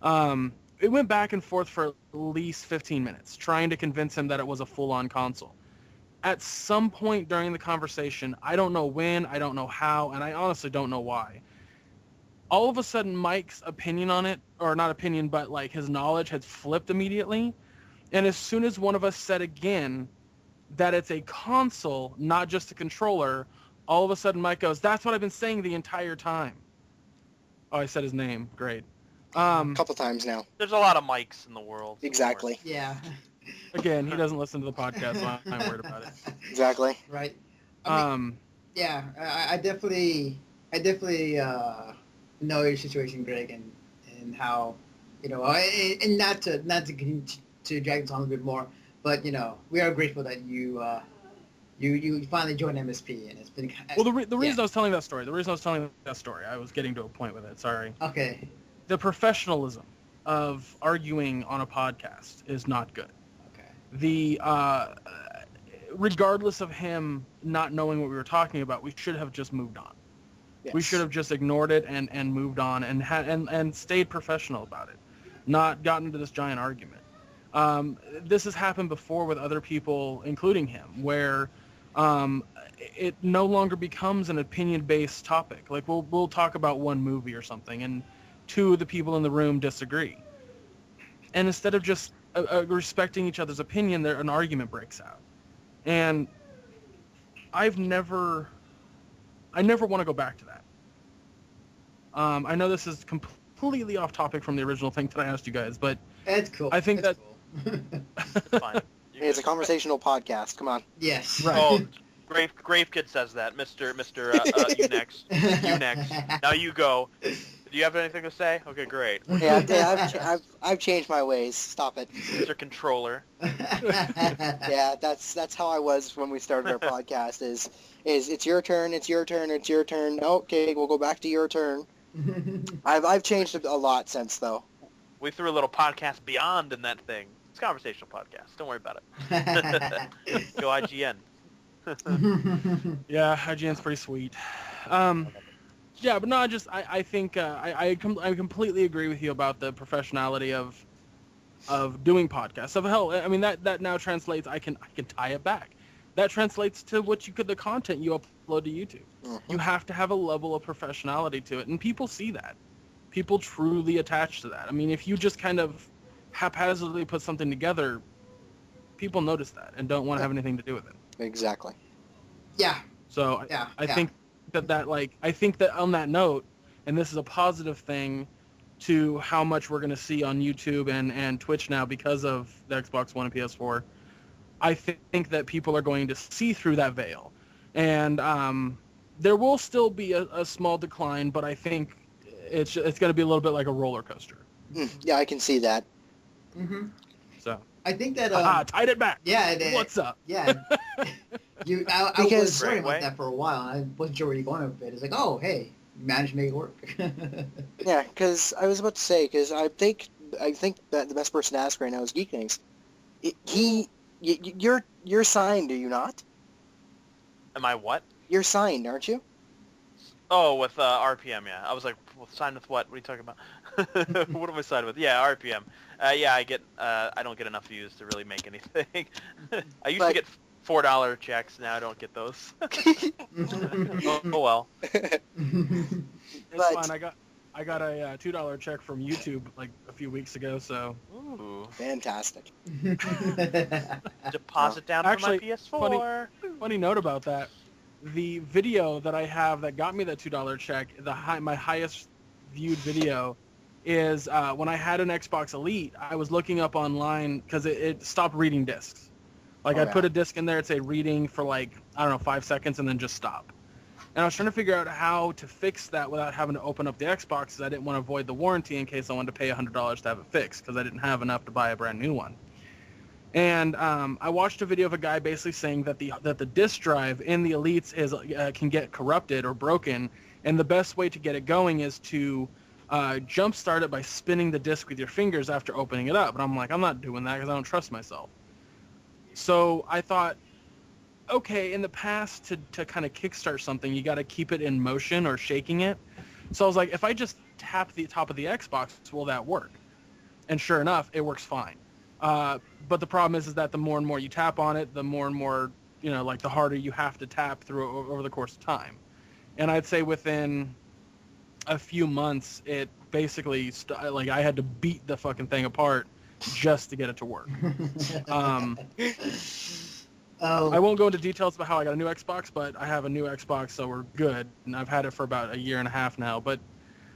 it went back and forth for at least 15 minutes, trying to convince him that it was a full-on console. At some point during the conversation, I don't know when, I don't know how, and I honestly don't know why, all of a sudden Mike's opinion on it, or not opinion, but like his knowledge had flipped immediately, and as soon as one of us said again that it's a console, not just a controller, all of a sudden Mike goes, that's what I've been saying the entire time. Oh, I said his name. Great. A couple times now. There's a lot of mics in the world. Exactly. Yeah. Again, he doesn't listen to the podcast, so I'm worried about it. Exactly. Right. I mean, yeah, I definitely know your situation, Greg, and how, you know, and not to drag this on a little bit more, but you know, we are grateful that you finally joined MSP, and it's been. Well, the reason I was telling that story, I was getting to a point with it. Sorry. Okay. The professionalism of arguing on a podcast is not good. Okay. The regardless of him not knowing what we were talking about, we should have just moved on. Yes. We should have just ignored it and moved on and stayed professional about it, not gotten into this giant argument. This has happened before with other people, including him, where it no longer becomes an opinion-based topic. Like we'll talk about one movie or something, and two of the people in the room disagree, and instead of just respecting each other's opinion, an argument breaks out. And I never want to go back to that. I know this is completely off topic from the original thing that I asked you guys, but it's cool. I think it's that cool. Fine. Hey, it's a conversational podcast. Come on. Yes. Right. Oh, gravekid says that. Mr. You next. You next. Now you go. Do you have anything to say? Okay, great. Yeah, I've changed my ways. Stop it. Mr. Controller. Yeah, that's how I was when we started our podcast. Is it's your turn, it's your turn, it's your turn. Okay, we'll go back to your turn. I've changed a lot since though. We threw a little podcast beyond in that thing. It's a conversational podcast. Don't worry about it. Go IGN. Yeah, IGN's pretty sweet. Yeah, but no, I think I completely agree with you about the professionality of doing podcasts. So hell, I mean that now translates. I can tie it back. That translates to the content you upload to YouTube. Mm-hmm. You have to have a level of professionality to it, and people see that. People truly attach to that. I mean, if you just kind of haphazardly put something together, people notice that and don't want to have anything to do with it. Exactly. Yeah. So I think that on that note, and this is a positive thing to how much we're going to see on YouTube and Twitch now because of the Xbox One and PS4, I think that people are going to see through that veil. And there will still be a small decline, but I think it's going to be a little bit like a roller coaster. Yeah, I can see that. Mm-hmm. So I think that tied it back. Yeah. What's up? Yeah. I was worried about that for a while. I wasn't sure where you're going with it. It's like, oh, hey, you managed to make it work. Yeah, because I was about to say, because I think that the best person to ask right now is Geekthings. You're signed, are you not? Am I what? You're signed, aren't you? Oh, with RPM, yeah. I was like, well, signed with what? What are you talking about? What am I signed with? Yeah, RPM. Yeah, I don't get enough views to really make anything. I used to get $4 checks. Now I don't get those. Oh well. It's fine. I got a $2 check from YouTube like a few weeks ago. So. Ooh. Fantastic. Deposit down Actually, for my PS4. Funny note about that. The video that I have that got me that $2 check, my highest viewed video, is when I had an Xbox Elite, I was looking up online because it stopped reading discs. Like I'd put a disc in there, it'd say reading for like, I don't know, 5 seconds and then just stop. And I was trying to figure out how to fix that without having to open up the Xbox because I didn't want to void the warranty in case I wanted to pay $100 to have it fixed because I didn't have enough to buy a brand new one. And I watched a video of a guy basically saying that the disk drive in the Elites can get corrupted or broken, and the best way to get it going is to jumpstart it by spinning the disk with your fingers after opening it up. And I'm like, I'm not doing that because I don't trust myself. So I thought, okay, in the past, to kind of kickstart something, you got to keep it in motion or shaking it. So I was like, if I just tap the top of the Xbox, will that work? And sure enough, it works fine. But the problem is that the more and more you tap on it, the more and more, like the harder you have to tap through over the course of time. And I'd say within a few months, it basically, like I had to beat the fucking thing apart just to get it to work. I won't go into details about how I got a new Xbox, but I have a new Xbox, so we're good. And I've had it for about a year and a half now. But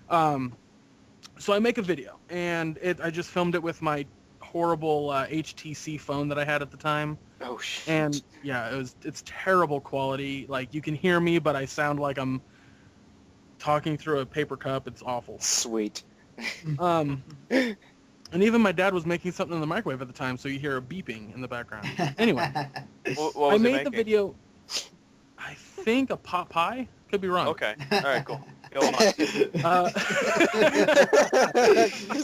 so I make a video, and I just filmed it with my horrible HTC phone that I had at the time. Oh shit. And yeah, it's terrible quality. Like you can hear me, but I sound like I'm talking through a paper cup. It's awful. Sweet. And even my dad was making something in the microwave at the time, so you hear a beeping in the background. Anyway, What was I he made making? the video. I think a pot pie. Could be wrong. Okay. All right. Cool. Go on. Because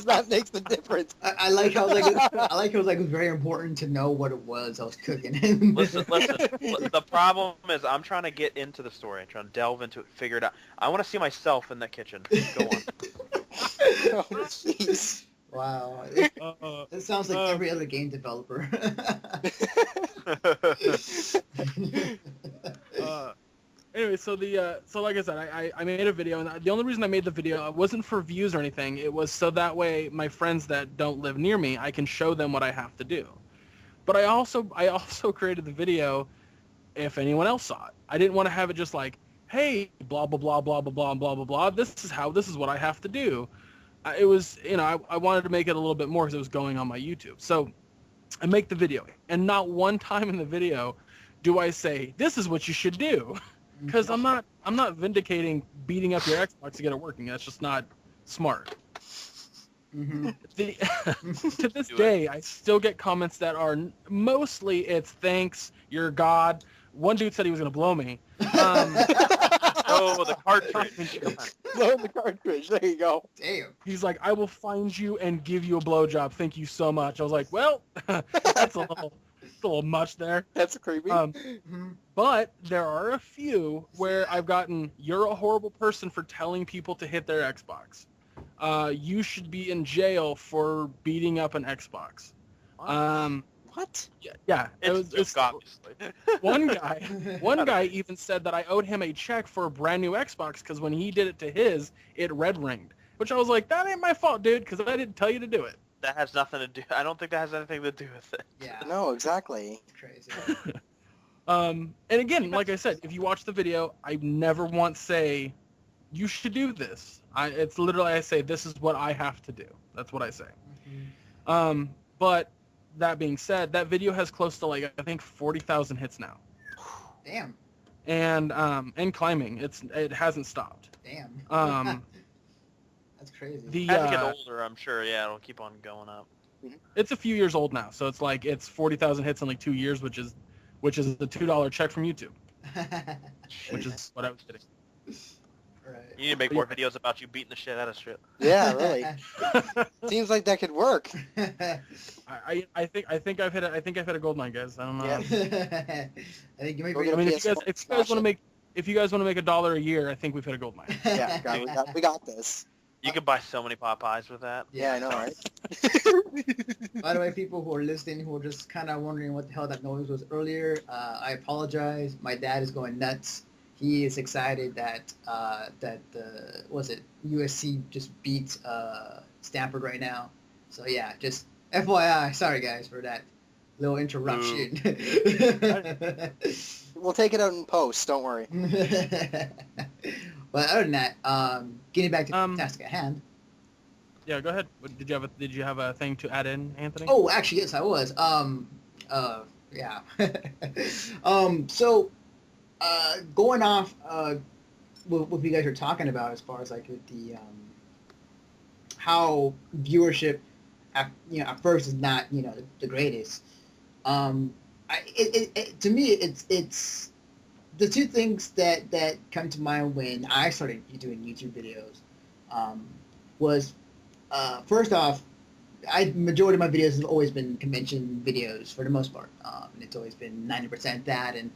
that makes the difference. I like how it was like very important to know what it was I was cooking. Listen. The problem is I'm trying to get into the story. I'm trying to delve into it, figure it out. I want to see myself in that kitchen. Go on. Oh, jeez. Wow. It sounds like every other game developer. Anyway, so like I said, I made a video, and the only reason I made the video wasn't for views or anything. It was so that way my friends that don't live near me, I can show them what I have to do. But I also created the video if anyone else saw it. I didn't want to have it just like, hey, blah blah blah blah blah blah blah blah blah. This is what I have to do. It was, I wanted to make it a little bit more because it was going on my YouTube. So I make the video, and not one time in the video do I say, this is what you should do. Because I'm not vindicating beating up your Xbox to get it working. That's just not smart. Mm-hmm. To this day, I still get comments that are mostly it's thanks, you're God. One dude said he was going to blow me. Oh, the cartridge. Blow the cartridge. There you go. Damn. He's like, I will find you and give you a blowjob. Thank you so much. I was like, well, that's a little much there. That's creepy. But there are a few where I've gotten, you're a horrible person for telling people to hit their Xbox. You should be in jail for beating up an Xbox. What? Yeah. It's obviously. One guy even said that I owed him a check for a brand new Xbox because when he did it to his, it red ringed. Which I was like, that ain't my fault, dude, because I didn't tell you to do it. That has nothing to do. I don't think that has anything to do with it. Yeah. No, exactly. Crazy. And again, like I said, if you watch the video, I never once say, you should do this. It's literally, I say, this is what I have to do. That's what I say. Mm-hmm. But that being said, that video has close to like, I think 40,000 hits now. Damn. And climbing. It hasn't stopped. Damn. That's crazy. As you get older, I'm sure, yeah, it'll keep on going up. It's a few years old now, so it's like it's 40,000 hits in like 2 years, which is the $2 check from YouTube, which is what I was getting. Right. You need to make more videos about you beating the shit out of shit. Yeah, really. Seems like that could work. I think I've hit a gold mine, guys. I don't know. Yeah. I think you might We're be. gonna I mean, be if you guys want to make $1 a year, I think we've hit a gold mine. Yeah, God, we got this. You could buy so many Popeyes with that. Yeah, I know, right? By the way, people who are listening who are just kind of wondering what the hell that noise was earlier, I apologize. My dad is going nuts. He is excited that USC just beat Stanford right now. So yeah, just FYI. Sorry guys for that little interruption. We'll take it out in post. Don't worry. But other than that, getting back to the task at hand. Yeah, go ahead. Did you have a thing to add in, Anthony? Oh, actually, yes, I was. Yeah. So, going off what you guys were talking about as far as like the how viewership at first is not the greatest. To me it's the two things that come to mind when I started doing YouTube videos was first off, majority of my videos have always been convention videos for the most part, and it's always been 90% that and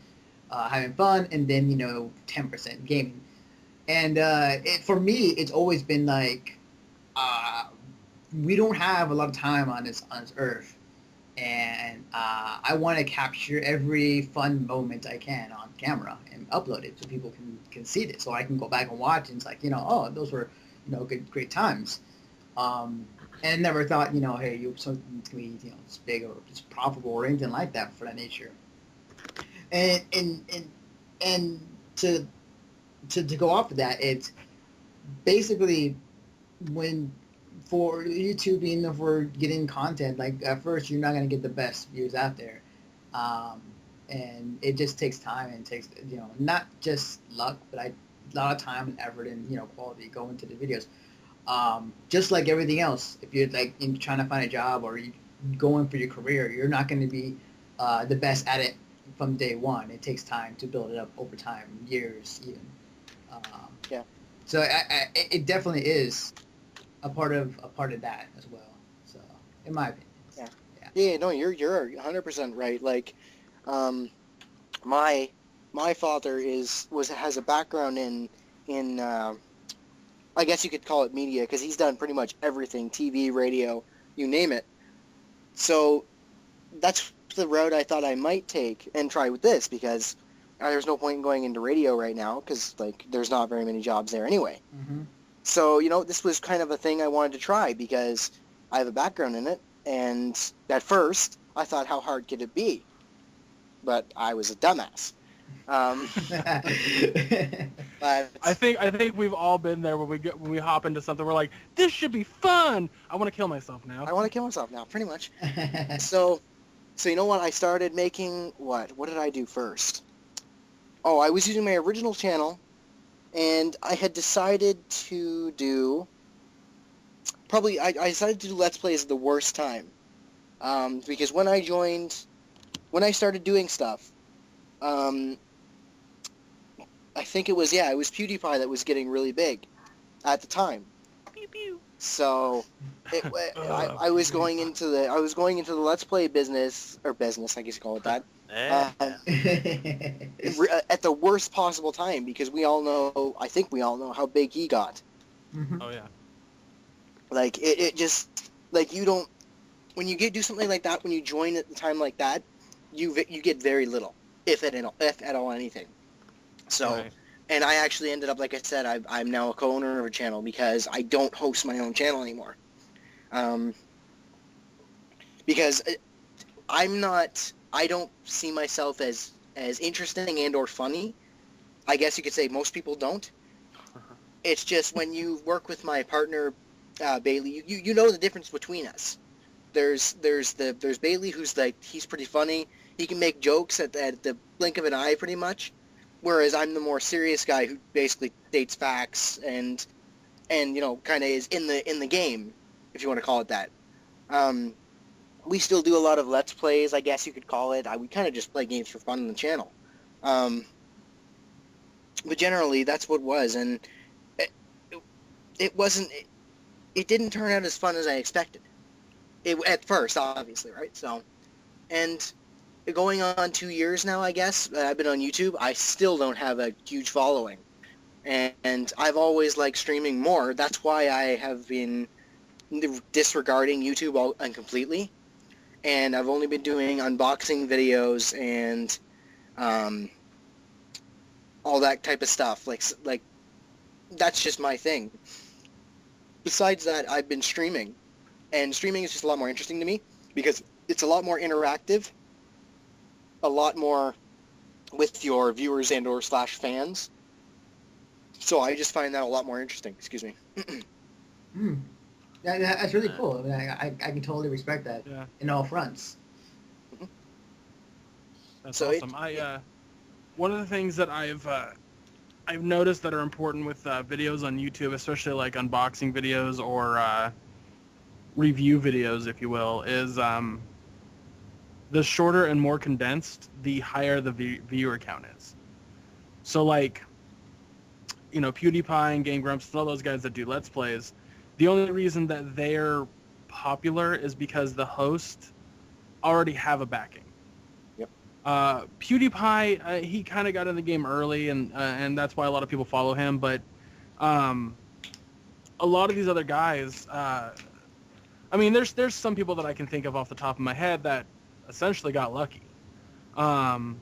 having fun, and then 10% gaming. And for me, it's always been like we don't have a lot of time on this earth, and I want to capture every fun moment I can on camera and upload it so people can see this, so I can go back and watch and it's like oh, those were great times. And never thought hey, something's gonna be it's big or just profitable or anything like that for that nature. And to go off of that, it's basically when for YouTubing or for getting content, like at first you're not gonna get the best views out there, and it just takes time and takes not just luck, but a lot of time and effort and quality go into the videos. Just like everything else, if you're like trying to find a job or you going for your career, you're not going to be the best at it from day one. It takes time to build it up over time, years even. Yeah. So it definitely is a part of that as well. So in my opinion. Yeah. Yeah. No, you're 100% right. Like, my father has a background in I guess you could call it media, because he's done pretty much everything, TV, radio, you name it. So that's the route I thought I might take and try with this, because there's no point in going into radio right now, because like there's not very many jobs there anyway. Mm-hmm. So this was kind of a thing I wanted to try because I have a background in it, and at first I thought, how hard could it be? But I was a dumbass. But I think we've all been there when we hop into something. We're like, this should be fun. I want to kill myself now. I want to kill myself now, pretty much. So you know what? I started making what? What did I do first? Oh, I was using my original channel, and I had decided to do I decided to do Let's Plays at the worst time, because when I started doing stuff, I think it was PewDiePie that was getting really big at the time. Pew pew. So I was going into the Let's Play business, I guess you call it that. At the worst possible time, because I think we all know how big he got. Mm-hmm. Oh yeah. Like it just like you don't, when you do something like that, when you join at the time like that, you get very little, if at all anything. So, Right. And I actually ended up, like I said, I'm now a co-owner of a channel because I don't host my own channel anymore. Because I don't see myself as interesting and or funny. I guess you could say most people don't. It's just when you work with my partner, Bailey, you know the difference between us. There's Bailey, who's like, he's pretty funny. He can make jokes at the blink of an eye, pretty much. Whereas I'm the more serious guy who basically states facts and kind of is in the game, if you want to call it that. We still do a lot of Let's Plays, I guess you could call it. We kind of just play games for fun on the channel. But generally, that's what it was, and it wasn't. It didn't turn out as fun as I expected. At first, obviously, right? So, and going on 2 years now, I guess, I've been on YouTube, I still don't have a huge following. And I've always liked streaming more. That's why I have been disregarding YouTube completely. And I've only been doing unboxing videos and all that type of stuff. Like that's just my thing. Besides that, I've been streaming. And streaming is just a lot more interesting to me because it's a lot more interactive, a lot more with your viewers and or / fans. So I just find that a lot more interesting. Excuse me. That's really cool. I mean, I can totally respect that in all fronts. That's awesome. One of the things that I've noticed that are important with videos on YouTube, especially like unboxing videos or review videos, if you will, is the shorter and more condensed, the higher the viewer count is. So like, PewDiePie and Game Grumps and all those guys that do Let's Plays, the only reason that they're popular is because the host already have a backing. Yep. PewDiePie, he kind of got in the game early, and that's why a lot of people follow him. But a lot of these other guys, there's some people that I can think of off the top of my head that essentially got lucky, and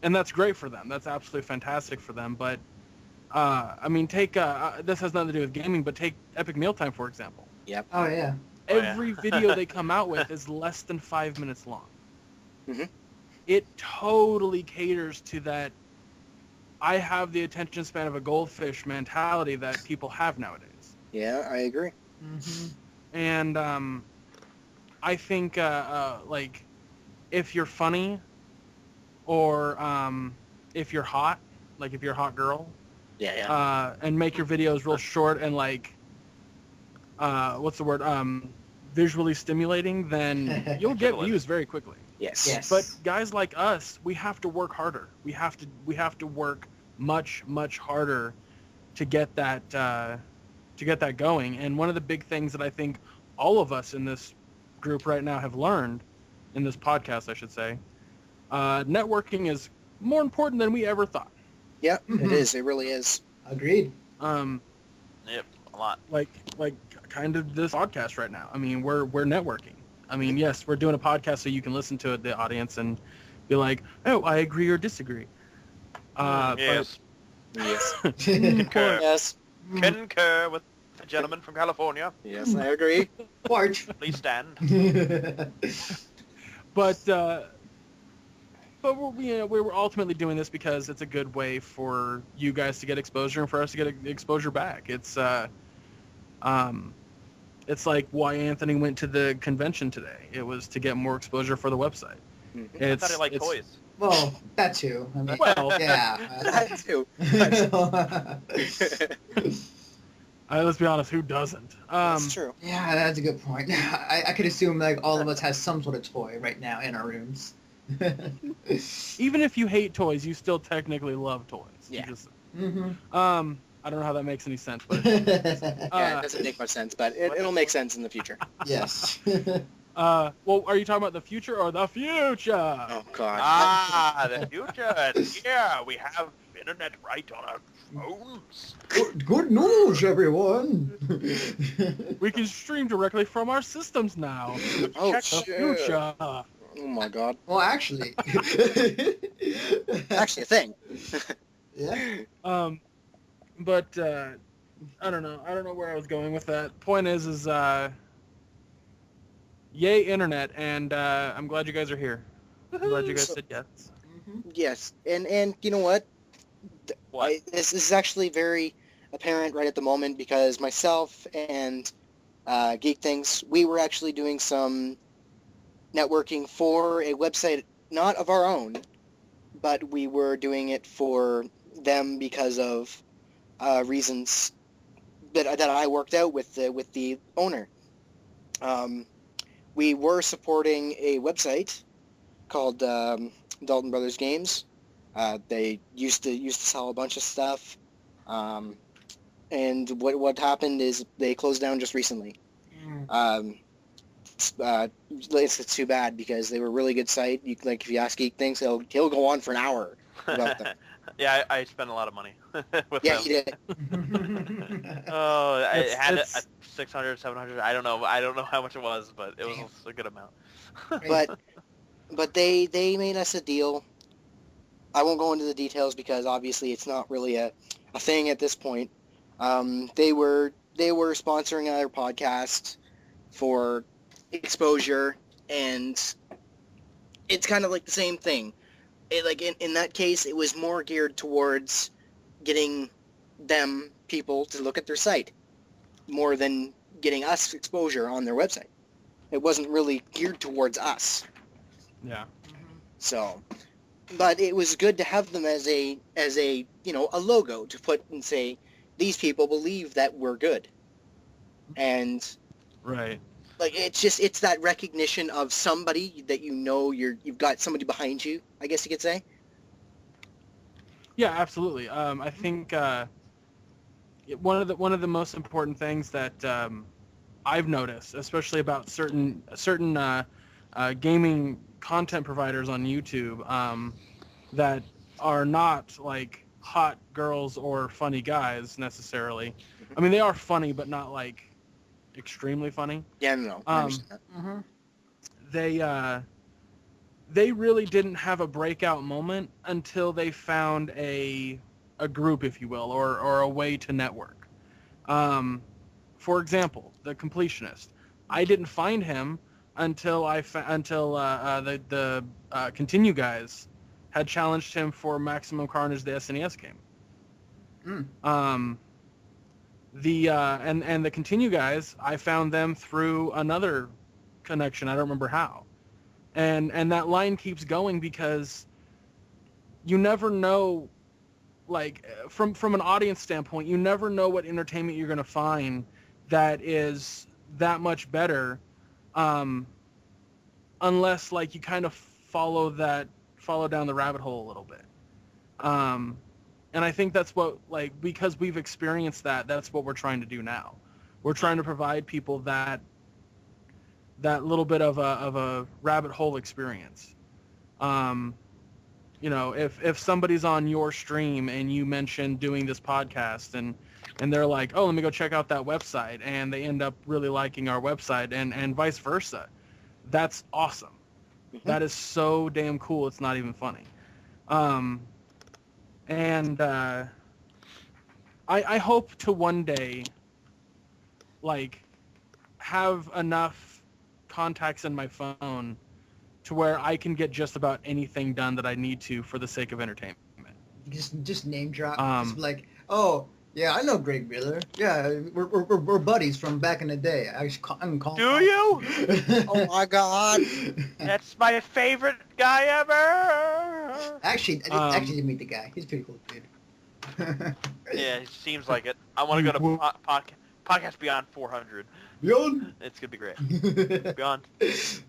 that's great for them. That's absolutely fantastic for them. But take this has nothing to do with gaming, but take Epic Mealtime for example. Yep. Oh yeah. Every video they come out with is less than 5 minutes long. Mm-hmm. It totally caters to that I have the attention span of a goldfish mentality that people have nowadays. Yeah, I agree. Mm-hmm. And I think like if you're funny or if you're hot, like if you're a hot girl, and make your videos real short and like what's the word, visually stimulating, then you'll get views very quickly. Yes. But guys like us, we have to work harder. We have to work much harder to get that going. And one of the big things that I think all of us in this group right now have learned, in this podcast I should say, networking is more important than we ever thought. Yeah, it is. It really is. Agreed. Yep, a lot. Like kind of this podcast right now. I mean, we're networking. I mean, yes, we're doing a podcast so you can listen to it, the audience, and be like, oh, I agree or disagree. Yes. Yes. Concur. Yes. Concur with the gentleman from California. Yes, I agree. March. Please stand. But we're ultimately doing this because it's a good way for you guys to get exposure and for us to get exposure back. It's like why Anthony went to the convention today. It was to get more exposure for the website. Mm-hmm. I thought he liked toys. Well, that too. I mean, Well, yeah. That too. Let's be honest, who doesn't? That's true. Yeah, that's a good point. I could assume like all of us has some sort of toy right now in our rooms. Even if you hate toys, you still technically love toys. Yeah. Mm-hmm. I don't know how that makes any sense, but Yeah, it doesn't make much sense, but it'll make sense in the future. Yes. well, are you talking about the future or the future? Oh, God. The future. Yeah, we have internet right on our phones. Good news, everyone. We can stream directly from our systems now. Oh, Check shit. the future. Oh, my God. Well, actually. Actually, a thing. Yeah. But I don't know. I don't know where I was going with that. Point is yay internet, and I'm glad you guys are here. I'm glad you guys said yes. Yes, and you know what? This is actually very apparent right at the moment because myself and Geekthings, we were actually doing some networking for a website not of our own, but we were doing it for them because of reasons that I worked out with the owner. We were supporting a website called Dalton Brothers Games. They used to sell a bunch of stuff, and what happened is they closed down just recently. It's too bad because they were a really good site. If you ask Geek Things, he'll go on for an hour about them. Yeah, I spent a lot of money with them. Yeah, he did. Oh, I had 600, 700. I don't know how much it was, but it was a good amount. But they made us a deal. I won't go into the details because obviously it's not really a thing at this point. They were sponsoring our podcast for exposure, and it's kind of like the same thing. In that case, it was more geared towards getting people to look at their site more than getting us exposure on their website. It wasn't really geared towards us. Yeah. So, but it was good to have them as a a logo to put and say, these people believe that we're good. And Right. like it's that recognition of somebody that you've got somebody behind you, I guess you could say. Yeah, absolutely. I think one of the most important things that I've noticed, especially about certain gaming content providers on YouTube, that are not like hot girls or funny guys necessarily. I mean, they are funny, but not like extremely funny. Yeah, no, I understand that. They really didn't have a breakout moment until they found a group, if you will, or a way to network. For example, the completionist. I didn't find him until the Continue guys had challenged him for Maximum Carnage, the SNES game. And the Continue guys, I found them through another connection. I don't remember how. And that line keeps going because you never know, like from an audience standpoint, you never know what entertainment you're going to find that is that much better, unless like you kind of follow down the rabbit hole a little bit. And I think that's what, like, because we've experienced that's what we're trying to do now. We're trying to provide people that little bit of a rabbit hole experience. If somebody's on your stream and you mention doing this podcast and they're like, oh, let me go check out that website, and they end up really liking our website and vice versa, that's awesome. Mm-hmm. That is so damn cool. It's not even funny. I hope to one day, like, have enough contacts in my phone to where I can get just about anything done that I need to for the sake of entertainment. Just name drop. Just like, oh yeah, I know Greg Miller. Yeah, we're buddies from back in the day. I'm calling. Do you? Oh my God, that's my favorite guy ever. Actually, I did meet the guy. He's a pretty cool dude. Yeah, it seems like it. I want to go to podcast beyond 400. Beyond. It's gonna be great. Beyond. The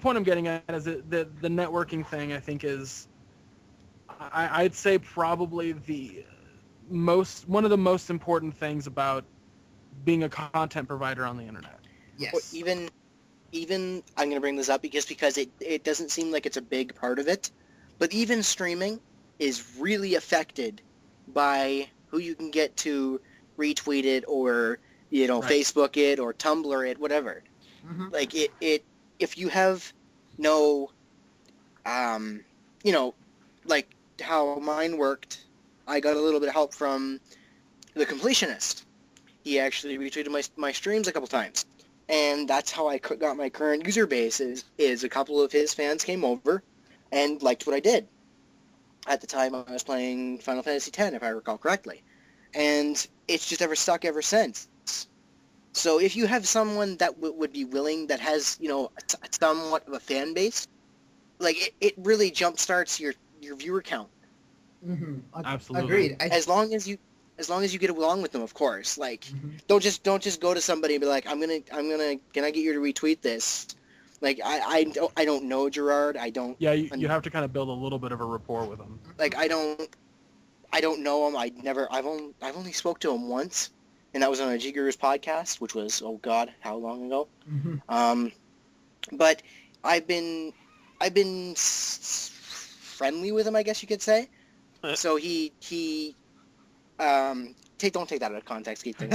point I'm getting at is that the networking thing, I think, is I'd say probably one of the most important things about being a content provider on the internet. Yes. Well, even I'm going to bring this up because it doesn't seem like it's a big part of it, but even streaming is really affected by who you can get to retweet it or right. Facebook it or Tumblr it, whatever. Mm-hmm. Like it if you have no like how mine worked, I got a little bit of help from the completionist. He actually retweeted my streams a couple times, and that's how I got my current user base. Is a couple of his fans came over and liked what I did. At the time, I was playing Final Fantasy X, if I recall correctly, and it's just ever stuck ever since. So if you have someone that would be willing, that has somewhat of a fan base, like it really jumpstarts your viewer count. Mm-hmm. Absolutely. Agreed. As long as you get along with them, of course. Like, mm-hmm. don't just go to somebody and be like, can I get you to retweet this? Like, I don't know Gerard. I don't. Yeah, you have to kind of build a little bit of a rapport with him. Like, I don't know him. I've only spoke to him once, and that was on a G-Gurus podcast, which was, oh God, how long ago? Mm-hmm. But I've been friendly with him, I guess you could say. So he don't take that out of context, geekthings.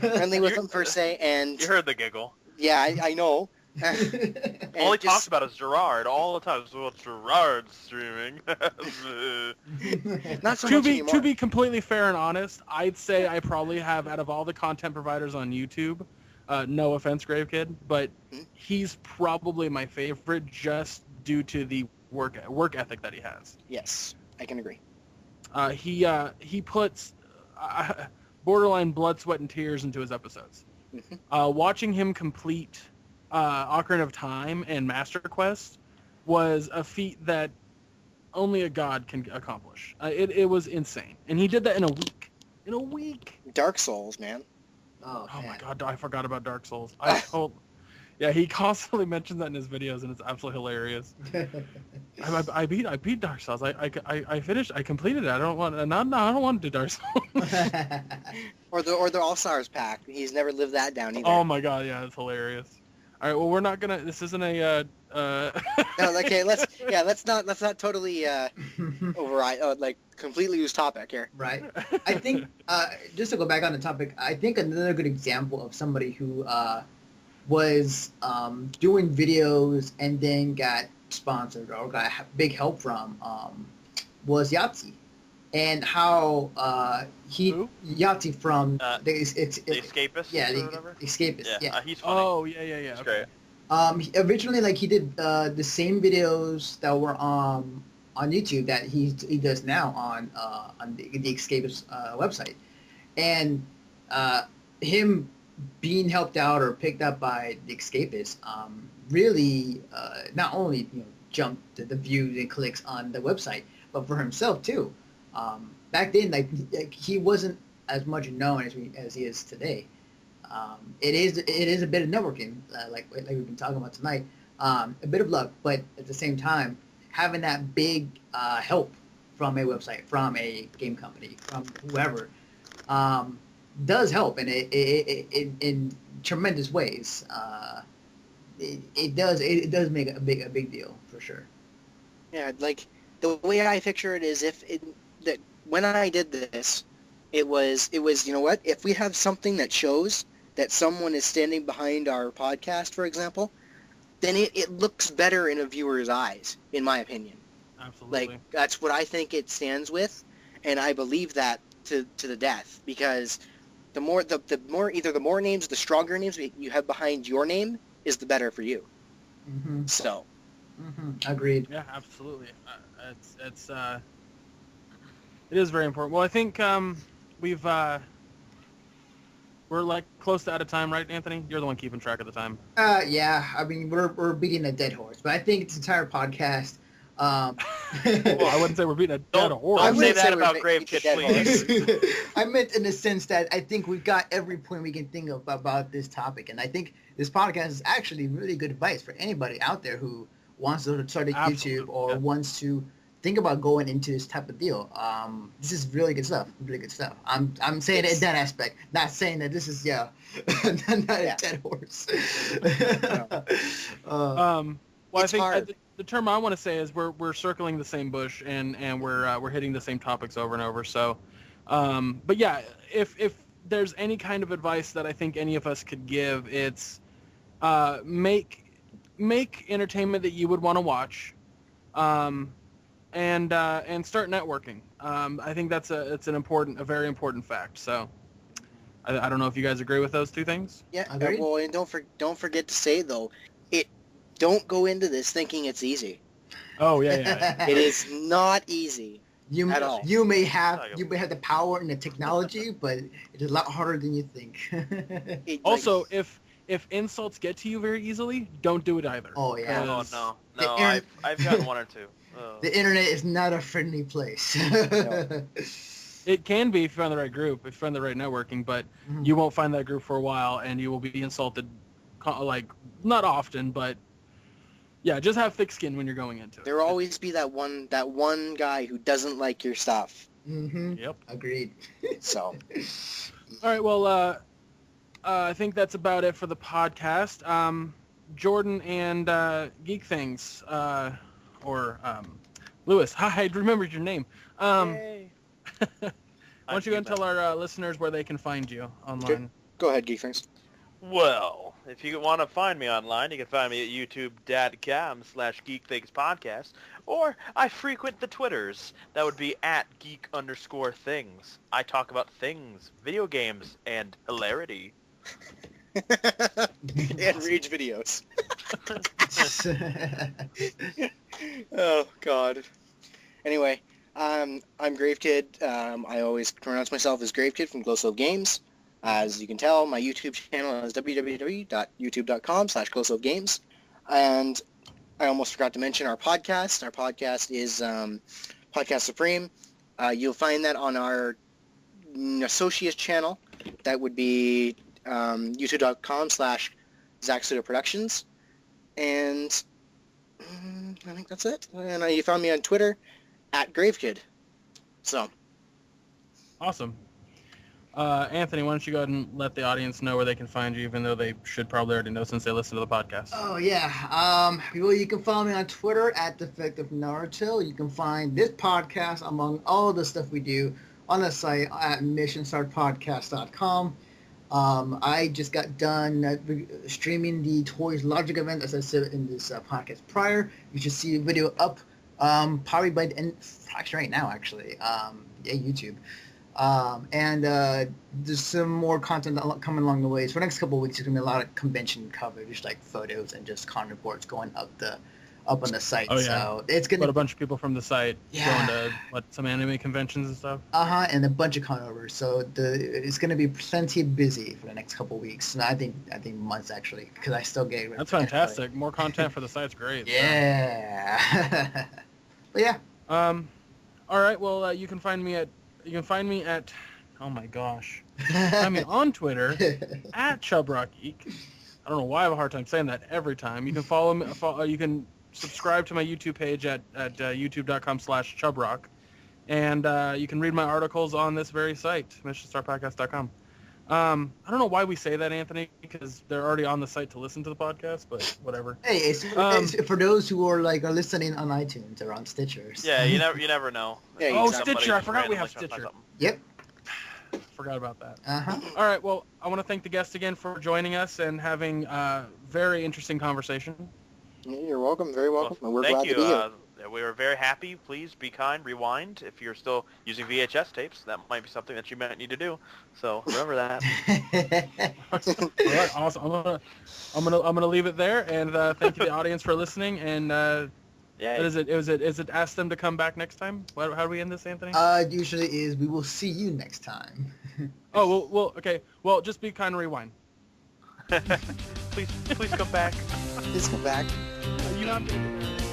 Friendly with him per se, and you heard the giggle. Yeah, I know. All he talks about is Gerard all the time. So Gerard's streaming. Not so much anymore. To be completely fair and honest, I'd say I probably have, out of all the content providers on YouTube, no offense, gravekid, but he's probably my favorite just due to the work ethic that he has. Yes, I can agree. He puts borderline blood, sweat, and tears into his episodes. Watching him complete Ocarina of Time and Master Quest was a feat that only a god can accomplish. It was insane, and he did that in a week. In a week. Dark Souls, man. Oh My god, I forgot about Dark Souls. Yeah, he constantly mentions that in his videos, and it's absolutely hilarious. I beat Dark Souls. I finished. I completed it. I don't want. No, I don't want to do Dark Souls. or the All Stars pack. He's never lived that down either. Oh my god, yeah, it's hilarious. All right, well, we're not gonna. This isn't a. No, okay, let's not totally override, completely lose topic here. Right. I think just to go back on the topic, I think another good example of somebody who was doing videos and then got sponsored or got big help from was Yahtzee, and how Yahtzee from the Escapist. Yeah, the whatever? Escapist. Yeah. He's funny. Oh yeah. He's great. Originally, he did the same videos that were on YouTube that he does now on the Escapist website, and him being helped out or picked up by the Escapist really not only jumped the views and clicks on the website, but for himself too. Back then, he wasn't as much known as he is today. It is a bit of networking, like we've been talking about tonight. A bit of luck, but at the same time, having that big help from a website, from a game company, from whoever, does help, and it in tremendous ways. It does make a big deal for sure. Yeah, like the way I picture it is that when I did this, it was you know what, if we have something that shows that someone is standing behind our podcast, for example, then it looks better in a viewer's eyes, in my opinion. Absolutely. Like, that's what I think it stands with, and I believe that to the death, because the more names, the stronger names you have behind your name is the better for you. Mm-hmm. So. Mm-hmm. Agreed. Yeah, absolutely. It is very important. Well, I think we're close to out of time, right, Anthony? You're the one keeping track of the time. Yeah. I mean, we're beating a dead horse, but I think it's entire podcast. Well, I wouldn't say we're beating a dead horse. Don't say that about gravekid, please. I meant in the sense that I think we've got every point we can think of about this topic, and I think this podcast is actually really good advice for anybody out there who wants to start a YouTube or wants to think about going into this type of deal. This is really good stuff. Really good stuff. I'm saying it in that aspect, not saying that this is not a dead horse. Well, I think the term I want to say is we're circling the same bush and we're hitting the same topics over and over. So, but yeah, if there's any kind of advice that I think any of us could give, it's make entertainment that you would want to watch, and start networking. I think it's a very important fact. So, I don't know if you guys agree with those two things. Yeah. Well, and don't forget to say though, don't go into this thinking it's easy. Oh yeah. It is not easy at all. You may have the power and the technology, but it's a lot harder than you think. Also, if insults get to you very easily, don't do it either. Oh yeah. No. I've gotten one or two. Oh. The internet is not a friendly place. No. It can be if you're on the right group, if you're on the right networking, but you won't find that group for a while, and you will be insulted, not often, but yeah, just have thick skin when you're going into it. There will always be that one guy who doesn't like your stuff. Mm-hmm. Yep. Agreed. So. All right. Well, I think that's about it for the podcast. Jordon and Geekthings, or Lewis. Hi, I remembered your name. Why don't you go and tell our listeners where they can find you online? Go ahead, Geekthings. Well, if you want to find me online, you can find me at youtube.com/geekthingspodcast, or I frequent the Twitters. That would be at geek_things. I talk about things, video games, and hilarity. And Rage videos. Oh, God. Anyway, I'm Gravekid. I always pronounce myself as Gravekid from Glosliv Games. As you can tell, my YouTube channel is www.youtube.com/GlosLivGames. And I almost forgot to mention our podcast. Our podcast is Podcast Supreme. You'll find that on our associate channel. That would be youtube.com/ZachSuda Productions. And I think that's it. And you found me on Twitter @Gravekid. So. Awesome. Anthony, why don't you go ahead and let the audience know where they can find you, even though they should probably already know since they listen to the podcast. Oh, yeah. Well, you can follow me on Twitter @DefectiveNaruto. You can find this podcast, among all the stuff we do, on the site at missionstartpodcast.com. I just got done streaming the Toys Logic event, as I said in this podcast prior. You should see a video up probably by the end, actually right now, YouTube. And there's some more content coming along the way. So for the next couple of weeks, there's going to be a lot of convention coverage, like photos and just con reports going up on the site. Oh, yeah. So it's going to... a bunch of people from the site going to, some anime conventions and stuff? And a bunch of conovers. So it's going to be plenty busy for the next couple of weeks. And I think months, actually, because I still get... That's fantastic. More content for the site's great. Yeah. So. But yeah. All right. Well, you can find me at... oh my gosh. I mean, on Twitter, @ChubRockGeek. I don't know why I have a hard time saying that every time. You can follow me. You can subscribe to my YouTube page at youtube.com/ChubRock. And you can read my articles on this very site, missionstartpodcast.com. I don't know why we say that, Anthony, because they're already on the site to listen to the podcast, but whatever. Hey, it's for those who are listening on iTunes or on Stitcher. Yeah, you never know. Yeah, Stitcher! I forgot we have Stitcher. Yep. Forgot about that. Uh-huh. All right, well, I want to thank the guest again for joining us and having a very interesting conversation. Yeah, you're welcome. Very welcome. Well, We're thank glad you. to be here. We were very happy. Please be kind. Rewind if you're still using VHS tapes. That might be something that you might need to do. So remember that. All right, awesome. I'm gonna leave it there, and thank you to the audience for listening. And Yeah. is it ask them to come back next time? How do we end this, Anthony? Usually is we will see you next time. Oh, well, okay. Well, just be kind and rewind. Please come back. Please come back. You have to.